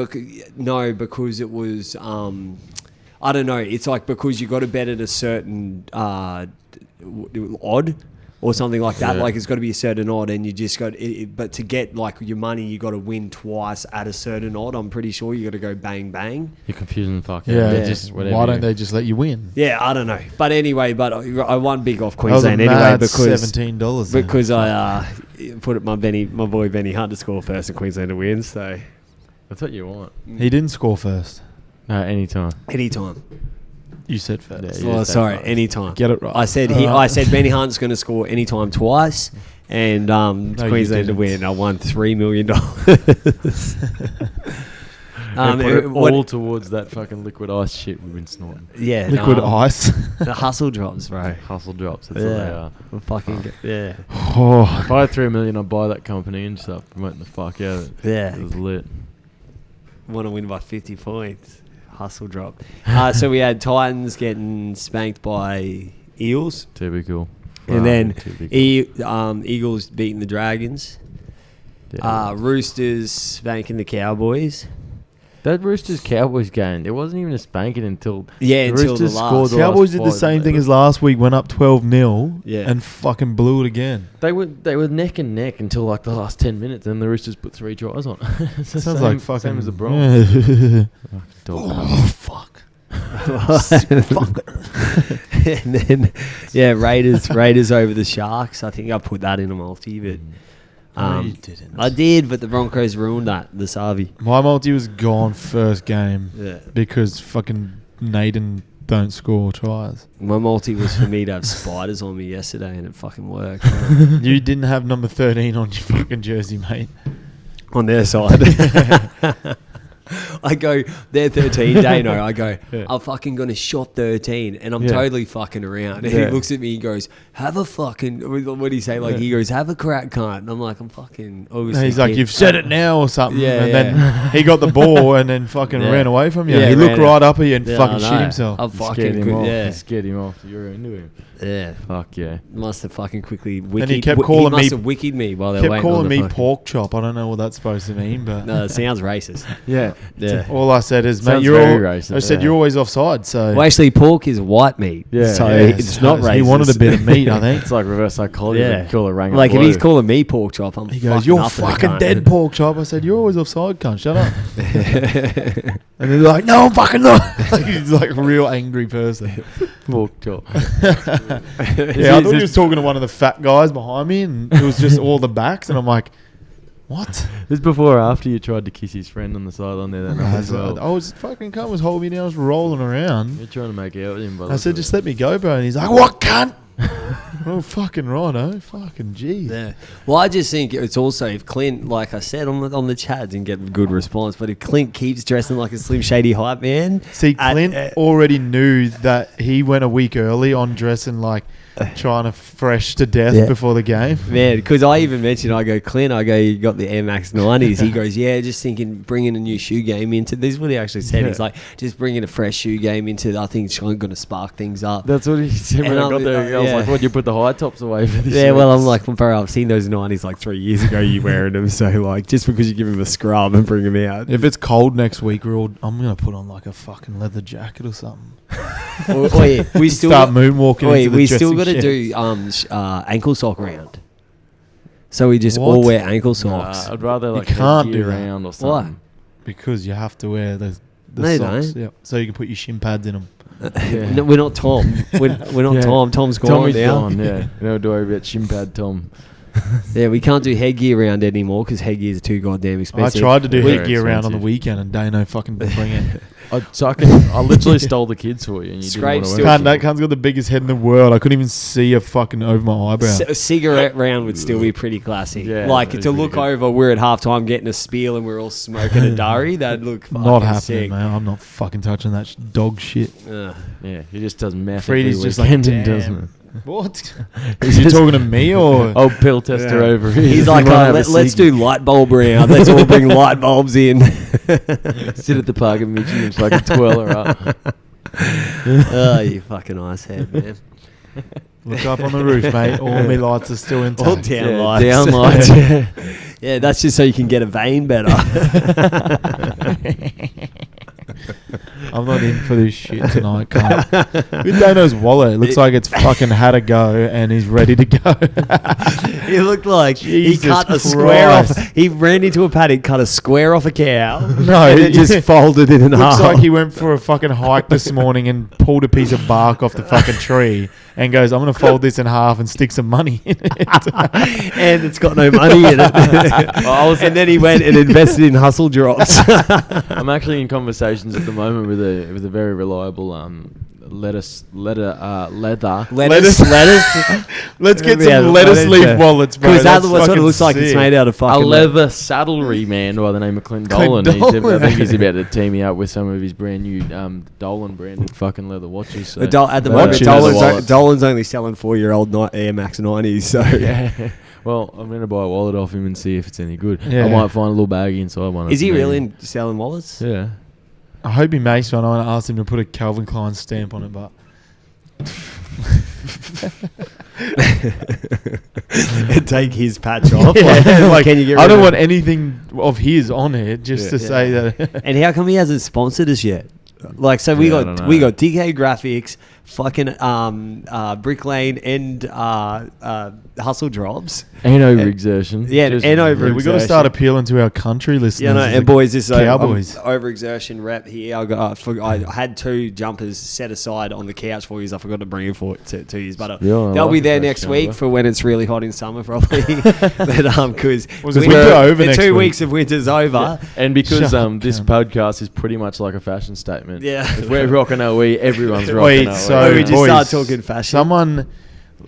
because it was I don't know. It's like because you got to bet at a certain odd or something like that. Yeah. Like it's got to be a certain odd, and you just got. But to get like your money, you got to win twice at a certain odd. I'm pretty sure you got to go bang bang. You're confusing the fuck. Yeah, out. Yeah. just Whatever why you- don't they just let you win? Yeah, I don't know. But anyway, I won big off That was a Queensland anyway mad because $17. then. because I put my boy Benny Hunt to score first and Queensland to win. So That's what you want. He didn't score first. No, anytime. anytime. You said first. Yeah, Well, that's sorry, fine. anytime. Get it right. I said I said Benny Hunt's going to score anytime twice, and you Queensland to didn't. win. I won $3 million. Put it what- all towards that fucking liquid ice shit we've been snorting. yeah, Liquid ice. The hustle drops, bro. Hustle drops. That's what they are. We'll fucking yeah, Oh, If I had $3 million, I'd buy that company and start promoting the fuck out of it. yeah. It was lit. Want to win by 50 points. Hustle drop. So we had Titans getting spanked by Eels. Typical. And then Typical. Eagles beating the Dragons. Yeah. Roosters spanking the Cowboys. That Roosters Cowboys game, it wasn't even a spanking until Yeah, the until Roosters the last. scored the Cowboys did last the five, same and thing they as last week. Went up 12-0 Yeah. and fucking blew it again. They were neck and neck until like the last 10 minutes, and the Roosters put 3 tries on. It's the Sounds same, like fucking. same as the Bronx. Oh fuck! And then, yeah, Raiders over the Sharks. I think I put that in a multi, but No, you didn't. I did, but the Broncos ruined that. The Savi. My multi was gone first game Yeah. because fucking Naden don't score tries. My multi was for me to have spiders on me yesterday, and it fucking worked. You didn't have number 13 on your fucking jersey, mate. On their side. I go, they're 13, Dano. I go, Yeah. I'm fucking going to shot 13. And I'm Yeah. totally fucking around. And Yeah. he looks at me and goes, have a fucking, what do you say? Like, Yeah. he goes, have a crack, cunt. And I'm like, I'm fucking, And obviously. he's like, kid. you've said it now or something. Yeah, and yeah. then he got the ball and then fucking Yeah. ran away from you. Yeah, he looked ran right up at you and Yeah, fucking I shit know. himself. I'm Scared fucking him good. off. Yeah. Scared him off. You were into him. Yeah. Fuck yeah. Must have fucking quickly he wicked. kept he calling must me- have wicked me while they were Kept waiting on calling the me fucking- pork chop. I don't know what that's supposed to mean, but No, it sounds racist. Yeah. Yeah. all I said is, mate, Sounds you're very all, racist, I said yeah. you're always offside. So Well, actually, pork is white meat. Yeah. So Yeah, it's not racist. He wanted a bit of meat, I think. It's like reverse psychology. Yeah. Yeah. Call it rang Like, if he's calling me pork chop, I'm He goes, fucking you're up in the fucking cunt. dead, pork chop. I said, you're always offside, cunt. Shut up. And he's like, no, I'm fucking not. Like, he's like a real angry person. pork chop. Yeah, I thought he was talking to one of the fat guys behind me, and it was just all the backs, and I'm like, what? This before or after you tried to kiss his friend on the sideline there that night as well. I was fucking cunt was holding me down, I was rolling around. You're trying to make out with him, but I said, just let me go, bro. And he's like, what, cunt? Oh, fucking righto. Fucking jeez. Yeah. Well, I just think it's also if Clint, like I said on the chat, didn't get a good response, but if Clint keeps dressing like a Slim Shady hype man, See, at- Clint already knew that he went a week early on dressing like trying to fresh to death Yeah. before the game. man, because I even mentioned, I go, Clint, I go, you got the Air Max 90s. He goes, yeah, just thinking bringing a new shoe game into this. Is what he actually said. Yeah. He's like, just bringing a fresh shoe game into. I think it's going to spark things up. That's what he said when And I got there. I was yeah. like, what, you put the high tops away for this? Yeah, year?" well, I'm like, bro, I've seen those 90s like 3 years ago. You wearing them, so like, just because you give him a scrub and bring him out. If it's cold next week, I'm going to put on like a fucking leather jacket or something. Oh, yeah, we still Start moonwalking Wait, into the we still dressing got to sheds. do ankle sock round. So we just all What? wear ankle Nah, socks. I'd rather like can't headgear do that. around or Why? something. Because you have to wear the No, you socks. don't. Yep. So you can put your shin pads in them. Yeah. No, we're not Tom. We're not Yeah. Tom. Tom's gone Tommy's now. gone, yeah. No, do worry about shin pad Tom. Yeah, we can't do headgear around anymore because headgears are too goddamn I expensive. tried to do Very headgear around on the expensive. weekend and Dano fucking didn't bring it. I literally stole the kids for you. And you Scrape didn't still- want to That cunt's got the biggest head in the world. I couldn't even see a fucking over my eyebrow. A cigarette round would still be pretty classy. Yeah, like that'd to be look good. over, we're at halftime getting a spiel and we're all smoking a durry. That'd look fucking Not happening, sick. man. I'm not fucking touching that dog shit. Ugh. Yeah, he just does meth Freddie's every just like, weekend, damn. doesn't it? What? Is he talking to me or? Oh, pill tester Yeah. over here. He's like, let's do light bulb round. Let's all bring light bulbs in. sit at the park and meet you and fucking twirl her up. Oh, you fucking ice head, man. Look up on the roof, mate. All my lights are still intact. All down Yeah, lights. down lights. Yeah. Yeah, that's just so you can get a vein better. I'm not in for this shit tonight, cunt. With Dano's wallet, it looks like it's fucking had a go and he's ready to go. He looked like Jesus he cut a square off. Christ. He ran into a paddock, cut a square off a cow. No, and it just folded it in half. Looks like he went for a fucking hike this morning and pulled a piece of bark off the fucking tree and goes, I'm going to fold this in half and stick some money in it. And it's got no money in it. And then he went and invested in hustle drops. I'm actually in conversations at the moment with a very reliable lettuce, leather. Lettuce. Let's get Yeah, some lettuce lettuce, leaf yeah. wallets, bro. Because that's That's what sort fucking of looks like it's sick. made out of A fucking leather saddlery man by the name of Clint Clint Dolan. Dolan. I think he's about to team me up with some of his brand new Dolan branded fucking leather watches. So. At the Watches. moment, Leather Dolan's only selling 4-year-old Air Max 90s. So Yeah. Well, I'm gonna buy a wallet off him and see if it's any good. Yeah. I might find a little bag inside one. is he Maybe. really selling wallets? Yeah. I hope he makes one. I want to ask him to put a Calvin Klein stamp on it, but Take his patch off. yeah, like, can you get I rid don't of want anything of his on it just to say that. And how come he hasn't sponsored us yet? Like, so we Yeah, I got don't we know. got DK Graphics, fucking Brick Lane, and Hustle Drops. And overexertion. Yeah, Just and over- Yeah, we got to start appealing to our country listeners. Yeah, no, as and a boys, this Cowboys. overexertion rep here. I had 2 jumpers set aside on the couch for you. I forgot to bring it to you, but Yeah, I they'll like be a there fresh next jumper. week for when it's really hot in summer, probably. But because Was it winter over the next 2 week? weeks of winter's over. And because Shut up, this cunt. podcast is pretty much like a fashion statement. Yeah. If we're rocking OE, everyone's rocking Wait, OE. so we just boys, start talking fashion. Someone,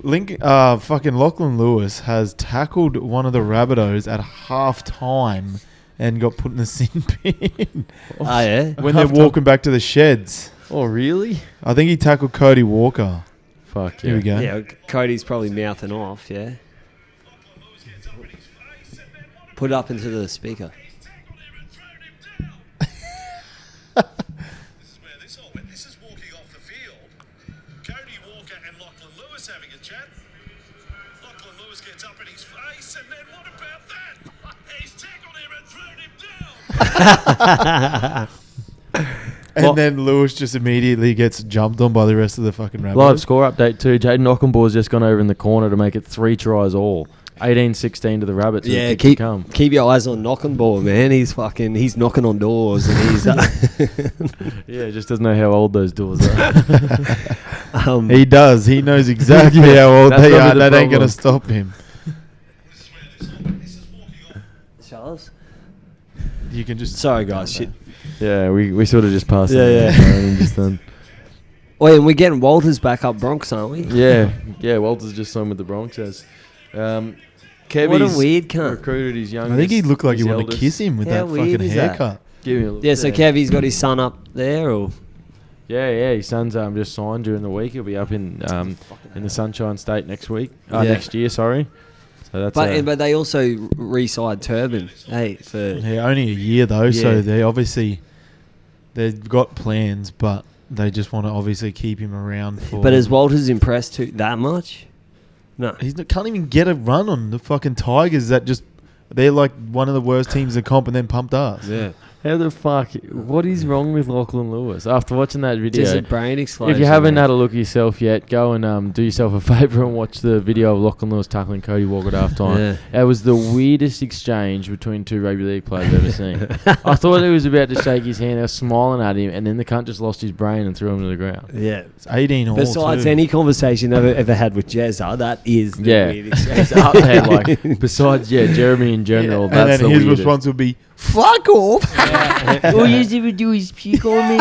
fucking Lachlan Lewis has tackled one of the Rabbitohs at half time and got put in the sin bin Oh, yeah. when they're Half-time. walking back to the sheds. Oh, really? I think he tackled Cody Walker. Fuck Here we go. Yeah, Cody's probably mouthing off, yeah. Put it up into the speaker. This is walking off the field. Cody Walker and Lachlan Lewis having a chat. Lachlan Lewis gets up in his face, and then what about that? He's tackled him and thrown him down. And Well- then Lewis just immediately gets jumped on by the rest of the fucking Rabbitohs. Live score update too. Jaden Ockenball's just gone over in the corner to make it 3 tries all. 18-16 to the Rabbits. with Yeah, kick to come. keep your eyes on knocking ball, man. He's knocking on doors, and he's Yeah, just doesn't know how old those doors are. He does. He knows exactly Yeah, how old that's they probably are. the That ain't problem. going to stop him. This is walking off. Charles. You can just... Sorry, guys. Shit. Yeah, we sort of just passed. Yeah, it yeah. and just done. Oh, and we're getting Walters back up Bronx, aren't we? Yeah. Walter's just signed with the Broncos. Kevy's What a weird cunt. recruited his youngest. I think he looked like his he wanted to eldest. kiss him with How that weird fucking is that? haircut. Give me a look. Yeah, so Kevy's got his son up there, or Yeah, his son's just signed during the week. He'll be up in the Sunshine State next week. Yeah. Next year, sorry. So that's but they also re-signed Turban. Hey, for Yeah, only a year though, so Yeah. they obviously they've got plans, but they just want to obviously keep him around for. but is Walters impressed too that much? No. can't even get a run on the fucking Tigers. That just they're like one of the worst teams in comp, and then pumped us. Yeah. how the fuck? What is wrong with Lachlan Lewis? After watching that video, Just a brain explosion. if you haven't man. had a look yourself yet, go and do yourself a favour and watch the video of Lachlan Lewis tackling Cody Walker at half time. Yeah. It was the weirdest exchange between 2 rugby league players I've ever seen. I thought he was about to shake his hand. They were smiling at him, and then the cunt just lost his brain and threw him to the ground. Yeah. It's 18 all. Besides too. any conversation I've ever had with Jezza, that is the Yeah, weird exchange. it's up there. Like besides, Jeremy in general. and That's then the his weirdest. response would be "fuck off." All you ever do is puke on me.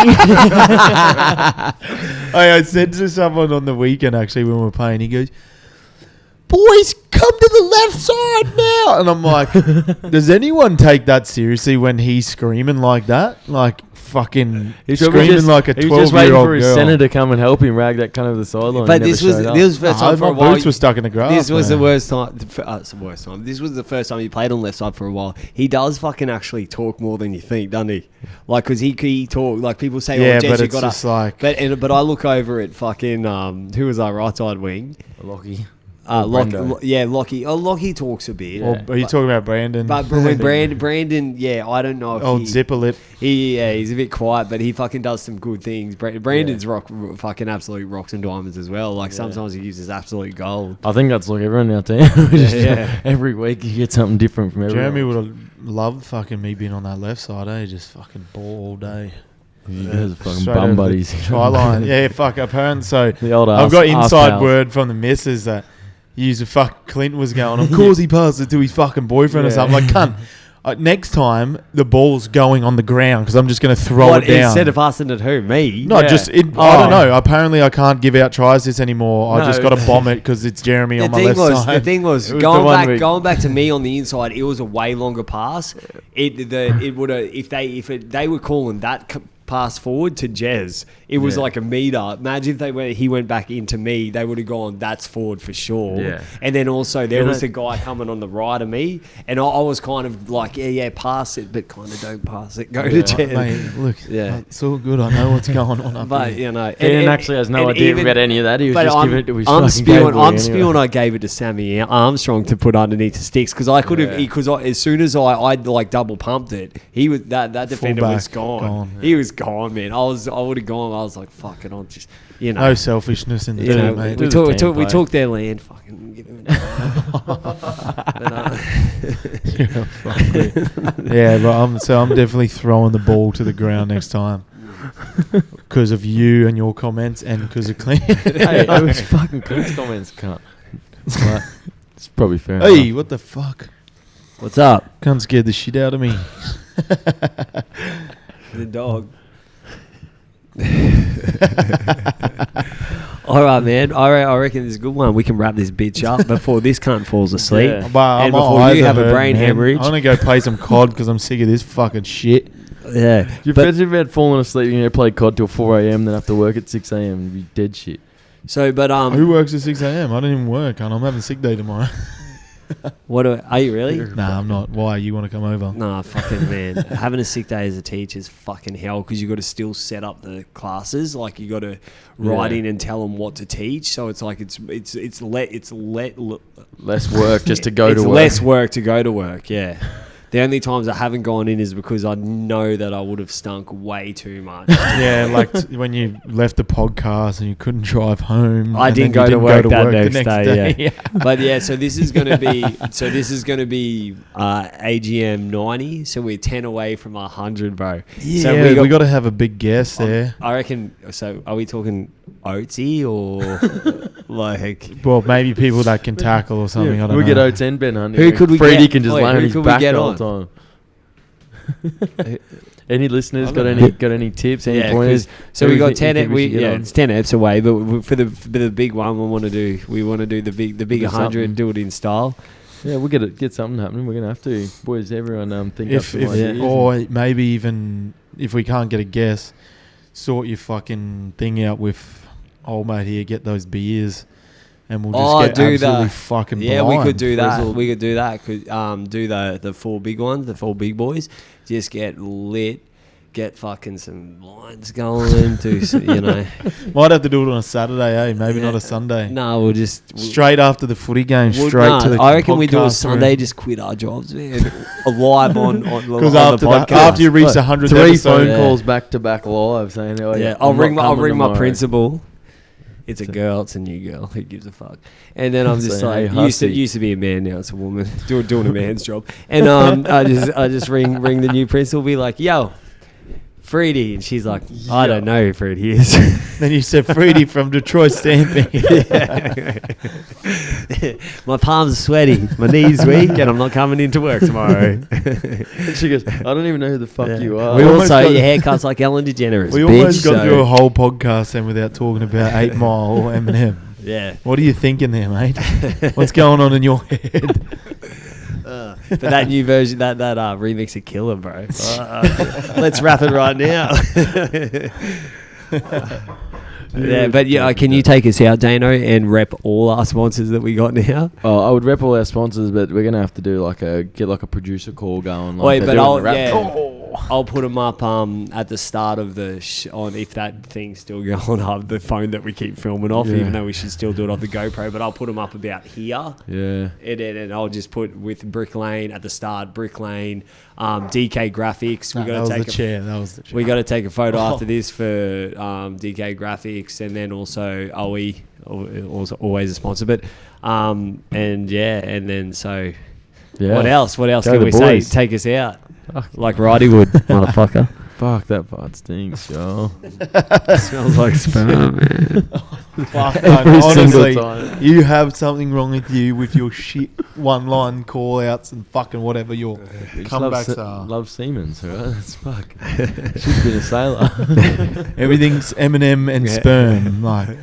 I said to someone on the weekend actually when we were playing, he goes, "Boys, come to the left side now," and I'm like, "Does anyone take that seriously when he's screaming like that? Like fucking He's probably screaming just- like a he was just 12-year-old waiting for his girl." centre to come and help him rag that cunt over the sideline. But He this never was showed up. the first time for a my while. boots were stuck in the grass. This was the man. worst time. It's the worst time. This was the first time he played on left side for a while. He does fucking actually talk more than you think, doesn't he? Like, because he talk like people say, Yeah, "Oh, Jez, but you it's got just to." like But I look over at fucking who was our right side wing? Lockie. Lockie. Lockie talks a bit. Or are you talking about Brandon? But when Brandon, yeah, I don't know if old zipper lip. he's a bit quiet, but he fucking does some good things. Brandon's fucking absolute rocks and diamonds as well. Like sometimes he uses absolute gold. I think that's like everyone out there. Yeah. Every week you get something different from everyone. Jeremy would have loved fucking me being on that left side, eh? Just fucking ball all day. You guys are fucking Straight bum over the buddies. Try line. Yeah, fuck. Apparently, so The old I've arse- got arse inside pals. word from the missus that Clint was going, of course he passed it to his fucking boyfriend or Yeah. something. Like, cunt, next time the ball's going on the ground because I'm just going to throw it down. Instead of passing it who? Me? No, Yeah. just I don't know. Apparently, I can't give out tries this anymore. I No. just got to bomb it because it's Jeremy on my left The side. thing was It was the going one back, we- going back to me on the inside. It was a way longer pass. It would have if they were calling that pass forward to Jez. It was Yeah. like a meter. Imagine if he went back into me. They would have gone, that's forward for sure. Yeah. And then also there You was know- a guy coming on the right of me, and I was kind of like, yeah, pass it, but kind of don't pass it. Go to Jez. Mate, look, Yeah. it's all good. I know what's going on up But here. you know, Ian actually has no idea about any of that. He was but just I'm, giving it to his I'm fucking spewing. game boy I'm anyway. spewing. I gave it to Sammy Armstrong to put underneath the sticks because I could have. Yeah. Because as soon as I like double pumped it, he was that defender was Fullback, gone. gone, He was gone, man. I would have gone. I was like, fuck it. I'll just No selfishness in the You know, team, mate. do we the took team we play. took their land. Fucking give them. Yeah, fuck it. Yeah, but I'm definitely throwing the ball to the ground next time because of you and your comments and because of Clint. Hey, it was fucking Clint's comments, cunt. But it's probably fair Hey, enough. what the fuck? What's up, Cunt scared the shit out of me. the dog? All right, man. I reckon this is a good one. We can wrap this bitch up before this cunt falls asleep. Yeah. But And my before eyes you are have a hurting, brain man. hemorrhage. I'm gonna go play some COD because I'm sick of this fucking shit. Yeah, You but imagine about falling asleep and you play COD till 4 a.m. then have to work at 6 a.m. and be dead shit. so but Who works at 6 a.m? I don't even work, and I'm having sick day tomorrow. what are you really? Nah, I'm not. Why? You want to come over? Nah, fucking man. Having a sick day as a teacher is fucking hell because you got to still set up the classes. Like you got to write Yeah. in and tell them what to teach. So it's like it's Less work just to go it's to work. less work to go to work. Yeah. The only times I haven't gone in is because I know that I would have stunk way too much. Yeah, like when you left the podcast and you couldn't drive home. I and didn't then go you to work that the next day, Yeah. But yeah, so this is gonna be AGM 90. So we're 10 away from 100, bro. Yeah, So we got to have a big guest there. I reckon. So are we talking Oatsy or like? Well, maybe people that can tackle or something. I don't we know. get Oates and Ben Hunt. Who here. could we Freddie get? can just Wait, lay who on his could we back get the on? whole time. Any listeners I got don't any tips? Any Yeah, pointers? 'cause- so Who we you got think- 10. you think we should get on? It's 10 eps away, but for the big one, we want to do the big Do 100. something. Do it in style. Yeah, we'll get something happening. We're gonna have to, boys. Everyone, think up If some ideas. or maybe even if we can't get a guest, sort your fucking thing out with old mate here. Get those beers, and we'll just get do absolutely that. fucking Yeah, blind. we could do that. Frizzled. We could do that. Could do the 4 big ones, the 4 big boys. Just get lit. Get fucking some blinds going. Do some, Might have to do it on a Saturday, eh? Maybe Yeah. not a Sunday. No, we'll just Straight after the footy game, Well, straight nah, to the I reckon we do a podcast Sunday. room. Just quit our jobs, man. Live on Because the after podcast. after you reach Look, the 100th 3 episode, phone Yeah. calls back to back live saying, "Oh yeah, yeah, I'll I'm ring not my coming my tomorrow." principal. It's a girl. It's a new girl. Who gives a fuck? And then I'm just Say, like, hey, hussy. used to be a man. Now it's a woman doing a man's job. And I just ring the new principal. Be like, yo, Freddie, and she's like, I don't know who Freddie is. then you said Freddie from Detroit Stamping. My palms are sweaty, my knees weak, and I'm not coming into work tomorrow. And she goes, "I don't even know who the fuck Yeah. you are." We almost Also, got- your haircut's like Ellen DeGeneres. We bitch, almost got so- through a whole podcast then without talking about 8 Mile or Eminem. Yeah. What are you thinking there, mate? What's going on in your head? But that new version, that remix of Killer, bro. Let's wrap it right now. Yeah, but yeah, can you take us out, Dano, and rep all our sponsors that we got now? Oh, I would rep all our sponsors, but we're gonna have to do get a producer call going. Like Wait, they're but doing I'll the rap call. I'll put them up at the start of the on if that thing's still going up, the phone that we keep filming off, Yeah. even though we should still do it off the GoPro. But I'll put them up about here. Yeah. And I'll just put with Brick Lane at the start, Brick Lane, DK Graphics. Nah, that was the chair. That was the chair. We got to take a photo after this for DK Graphics, and then also OE, also always a sponsor. But and then so Yeah. what else? What else Go can the we say? boys. Take us out Fuck. like Roddy would, motherfucker. Fuck, that fart stinks, yo. Smells like sperm, man. Fuck, Every single honestly, time. you have something wrong with you with your shit one-line call-outs and fucking whatever your You just love, comebacks are. love Siemens, right? That's fuck. Should have been a sailor. Everything's M&M and Yeah. sperm. Like,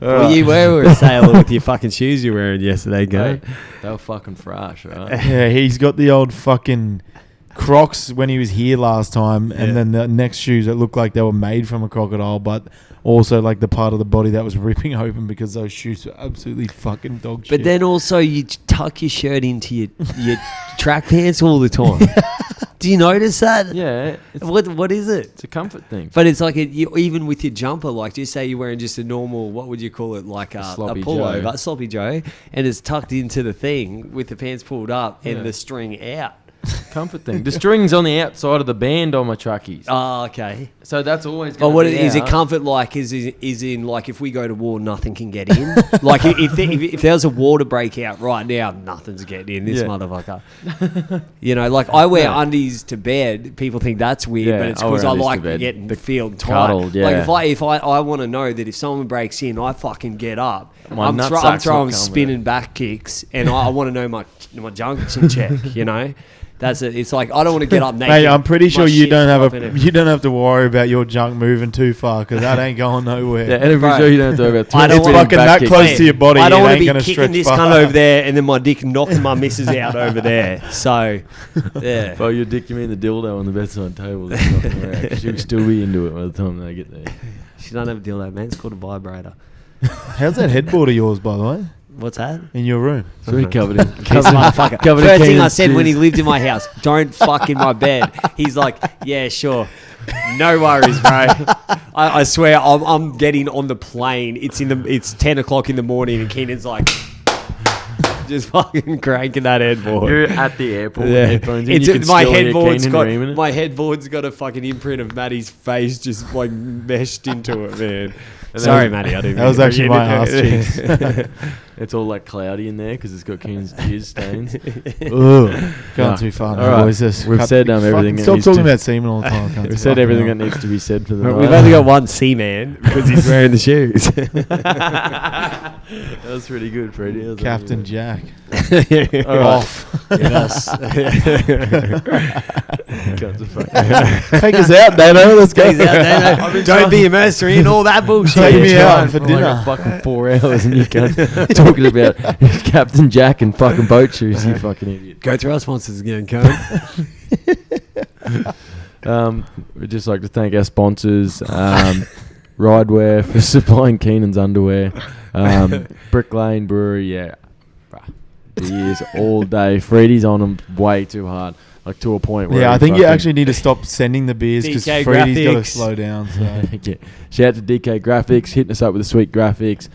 Well, you were a sailor with your fucking shoes you were wearing yesterday, go. Hey, they were fucking fresh, right? yeah, he's got the old fucking Crocs when he was here last time, and then the next shoes that looked like they were made from a crocodile, but also like the part of the body that was ripping open because those shoes were absolutely fucking dog shit. But then also you tuck your shirt into your track pants all the time. Do you notice that? Yeah, it's What is it? a comfort thing. But it's like even with your jumper, like just say you're wearing just a normal, what would you call it, like a sloppy pullover, Joe. a sloppy Joe, and it's tucked into the thing with the pants pulled up and the string out. Comfort thing. The string's on the outside of the band on my truckies. Oh, okay. So that's always But going what to be is it out. comfort like? Is in like if we go to war, nothing can get in. Like if there's a water breakout right now, nothing's getting in. This Yeah. motherfucker. You know, like I wear Yeah. undies to bed. People think that's weird, Yeah, but it's I wear because I undies to like bed. getting The feel tight. cuddled, yeah. Like if I want to know that if someone breaks in, I fucking get up. My I'm nutsack's throwing not spinning coming. back kicks, and I want to know my junction check. You know. That's it. It's like I don't want to get up naked. Mate, I'm pretty My sure you shit's don't have popping a in. you don't have to worry about your junk moving too far because that ain't going nowhere. Yeah, and I'm pretty Bro, sure you don't have to worry about I don't It's wanna- fucking that close to your body. I don't it want to ain't be gonna kicking stretch this far. cunt over there and then my dick knocking my missus out over there. So, yeah. Well, you dick you mean the dildo on the bedside table. That's not gonna work. She'll still be into it by the time they get there. She don't have a dildo, man. It's called a vibrator. How's that headboard of yours, by the way, What's that? in your room? So we covered it. This motherfucker. covered in First thing I Keenan's said when he jizz. lived in my house, don't fuck in my bed. He's like, yeah, sure. No worries, bro. I swear, I'm getting on the plane. It's 10 o'clock in the morning, and Keenan's like, just fucking cranking that headboard. You're at the airport with Yeah. headphones in. It's You can my still hear headboard's Keenan reaming it. my headboard's got a fucking imprint of Matty's face just like meshed into it, man. Sorry, Matty, I didn't. That was mean to actually bring my you ass into cheeks. It's all like cloudy in there because it's got Keenan's jizz stains. Ugh. Going Yeah. too far All now, right. boys. Just We've cut- said, fucking everything that Stop needs talking to- about semen all the time. cunts. We've said everything that Fucking needs to be said for the We've night. only got one C-man because he's wearing the shoes. That was pretty good, Freddie. That was Captain really Jack. All right. Off. Yes. Cunts are fucking- Take us out, Dano. Let's go. He's out there, no, don't be a mercenary and all that bullshit. Take me Yeah, out trying for like dinner. a fucking 4 hours and you can't talking about Captain Jack and fucking boat shoes, you fucking idiot. Go through our sponsors again, cunt. We'd just like to thank our sponsors, Ridewear for supplying Keenan's underwear, Brick Lane Brewery, yeah, beers all day. Freddie's on them way too hard, like to a point where Yeah, I he think you fucking- actually need to stop sending the beers because DK Freddie's got to Graphics. slow down. So. yeah. Shout out to DK Graphics, hitting us up with the sweet graphics.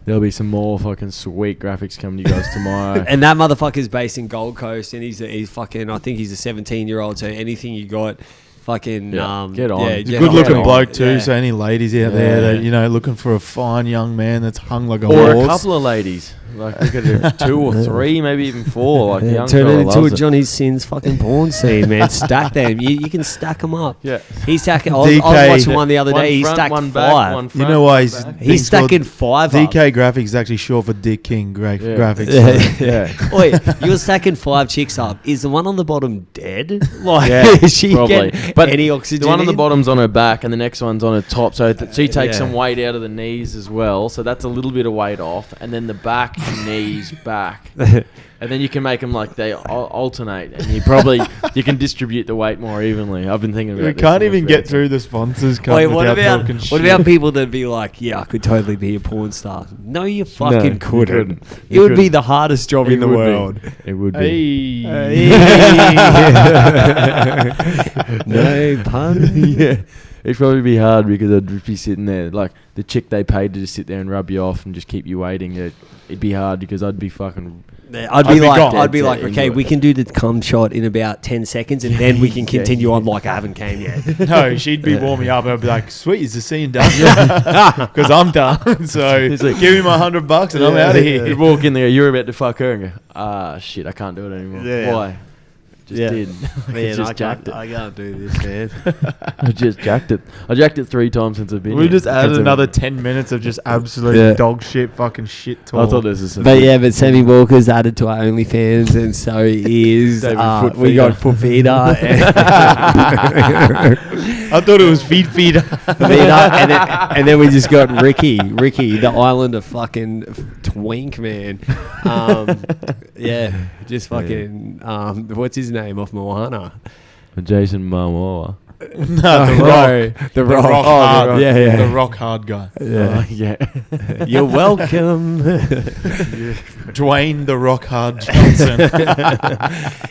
There'll be some more fucking sweet graphics coming to you guys tomorrow. And that motherfucker's based in Gold Coast, and he's fucking. I think he's a 17-year-old. So anything you got, fucking Yeah, get on. Yeah, He's He's a get good looking on. bloke too. Yeah. So any ladies out there that looking for a fine young man that's hung like a Or horse. a couple of ladies. Like, we could do 2 or 3, maybe even 4. Like, the young Turn it fella into a loves it. Johnny Sins fucking porn scene, man. Stack them. You can stack them up. Yeah. He's stacking. I was DK. watching one the other One day. He front, stacked one 5. back, one front, You know why one he's back. He's thing's called stacking 5 up. DK Graphics is actually short for Dick King Graphics. Yeah. So- Yeah. Wait, you're stacking 5 chicks up. Is the one on the bottom dead? Like, Yeah, is she probably. get But any oxygen? The one on the in? bottom's on her back, and the next one's on her top. So she takes Yeah. some weight out of the knees as well. So that's a little bit of weight off, and then the back, knees, back, and then you can make them like they alternate, and you can distribute the weight more evenly. I've been thinking about. We this can't and even it's get really- through the sponsors. Wait, what without about talking what shit. about people that'd be like, yeah, I could totally be a porn star? No, you fucking you couldn't. couldn't. It You would be couldn't. the hardest job It in the would be. world. It would be. No pun. Yeah. It'd probably be hard because I'd just be sitting there like the chick they paid to just sit there and rub you off and just keep you waiting. It'd be hard because I'd be fucking. I'd be be like, gone. I'd be Dead like, set okay, into we it. can do the cum shot in about 10 seconds, and then we can Yeah. continue on like I haven't came yet. No, she'd be warming up. I'd be like, "Sweet, is the scene done?" Because I'm done. So He's like, give me my $100 and I'm out of You'd here. walk in there, you're about to fuck her and go, shit, I can't do it anymore. Yeah. Why? Just Yeah. did. Man, just jacked it. I can't do this, man. I just jacked it. I jacked it 3 times since I've been We here. just added Since another I've- 10 minutes of just absolute Yeah. dog shit, fucking shit I talk. thought this was some But yeah, but Sammy Walker's added to our OnlyFans, and so is David we got Foot Feeder, I thought it was feeder. and then we just got Ricky, the island of fucking twink, man. Yeah, just fucking what's his name off Moana? Jason Momoa. No, the Rock. The The Rock. Rock Oh, hard. yeah, yeah. The Rock hard guy. Yeah. Yeah. You're welcome. Dwayne the Rock hard Johnson.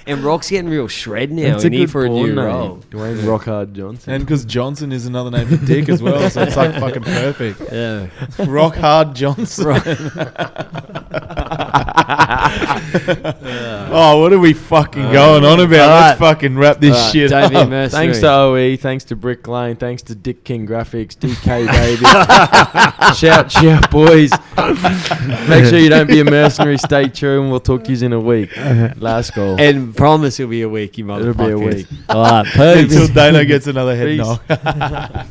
And Rock's getting real shred now. That's a in here good for a porn new name. role. Dwayne Rockhard Johnson. And because Johnson is another name for dick as well, so it's like fucking perfect. Yeah. Rock hard Johnson. Oh, what are we fucking going on about? Alright. Let's fucking wrap this Alright, shit Don't be a up. mercenary. Thanks to OE, thanks to Brick Lane, thanks to Dick King Graphics, DK baby. shout, boys. Make sure you don't be a mercenary. Stay true, and we'll talk to you in a week. Last goal. And promise it'll be a week, you motherfuckers. It'll be a week. All right, Until peace. Dano gets another head Peace. knock.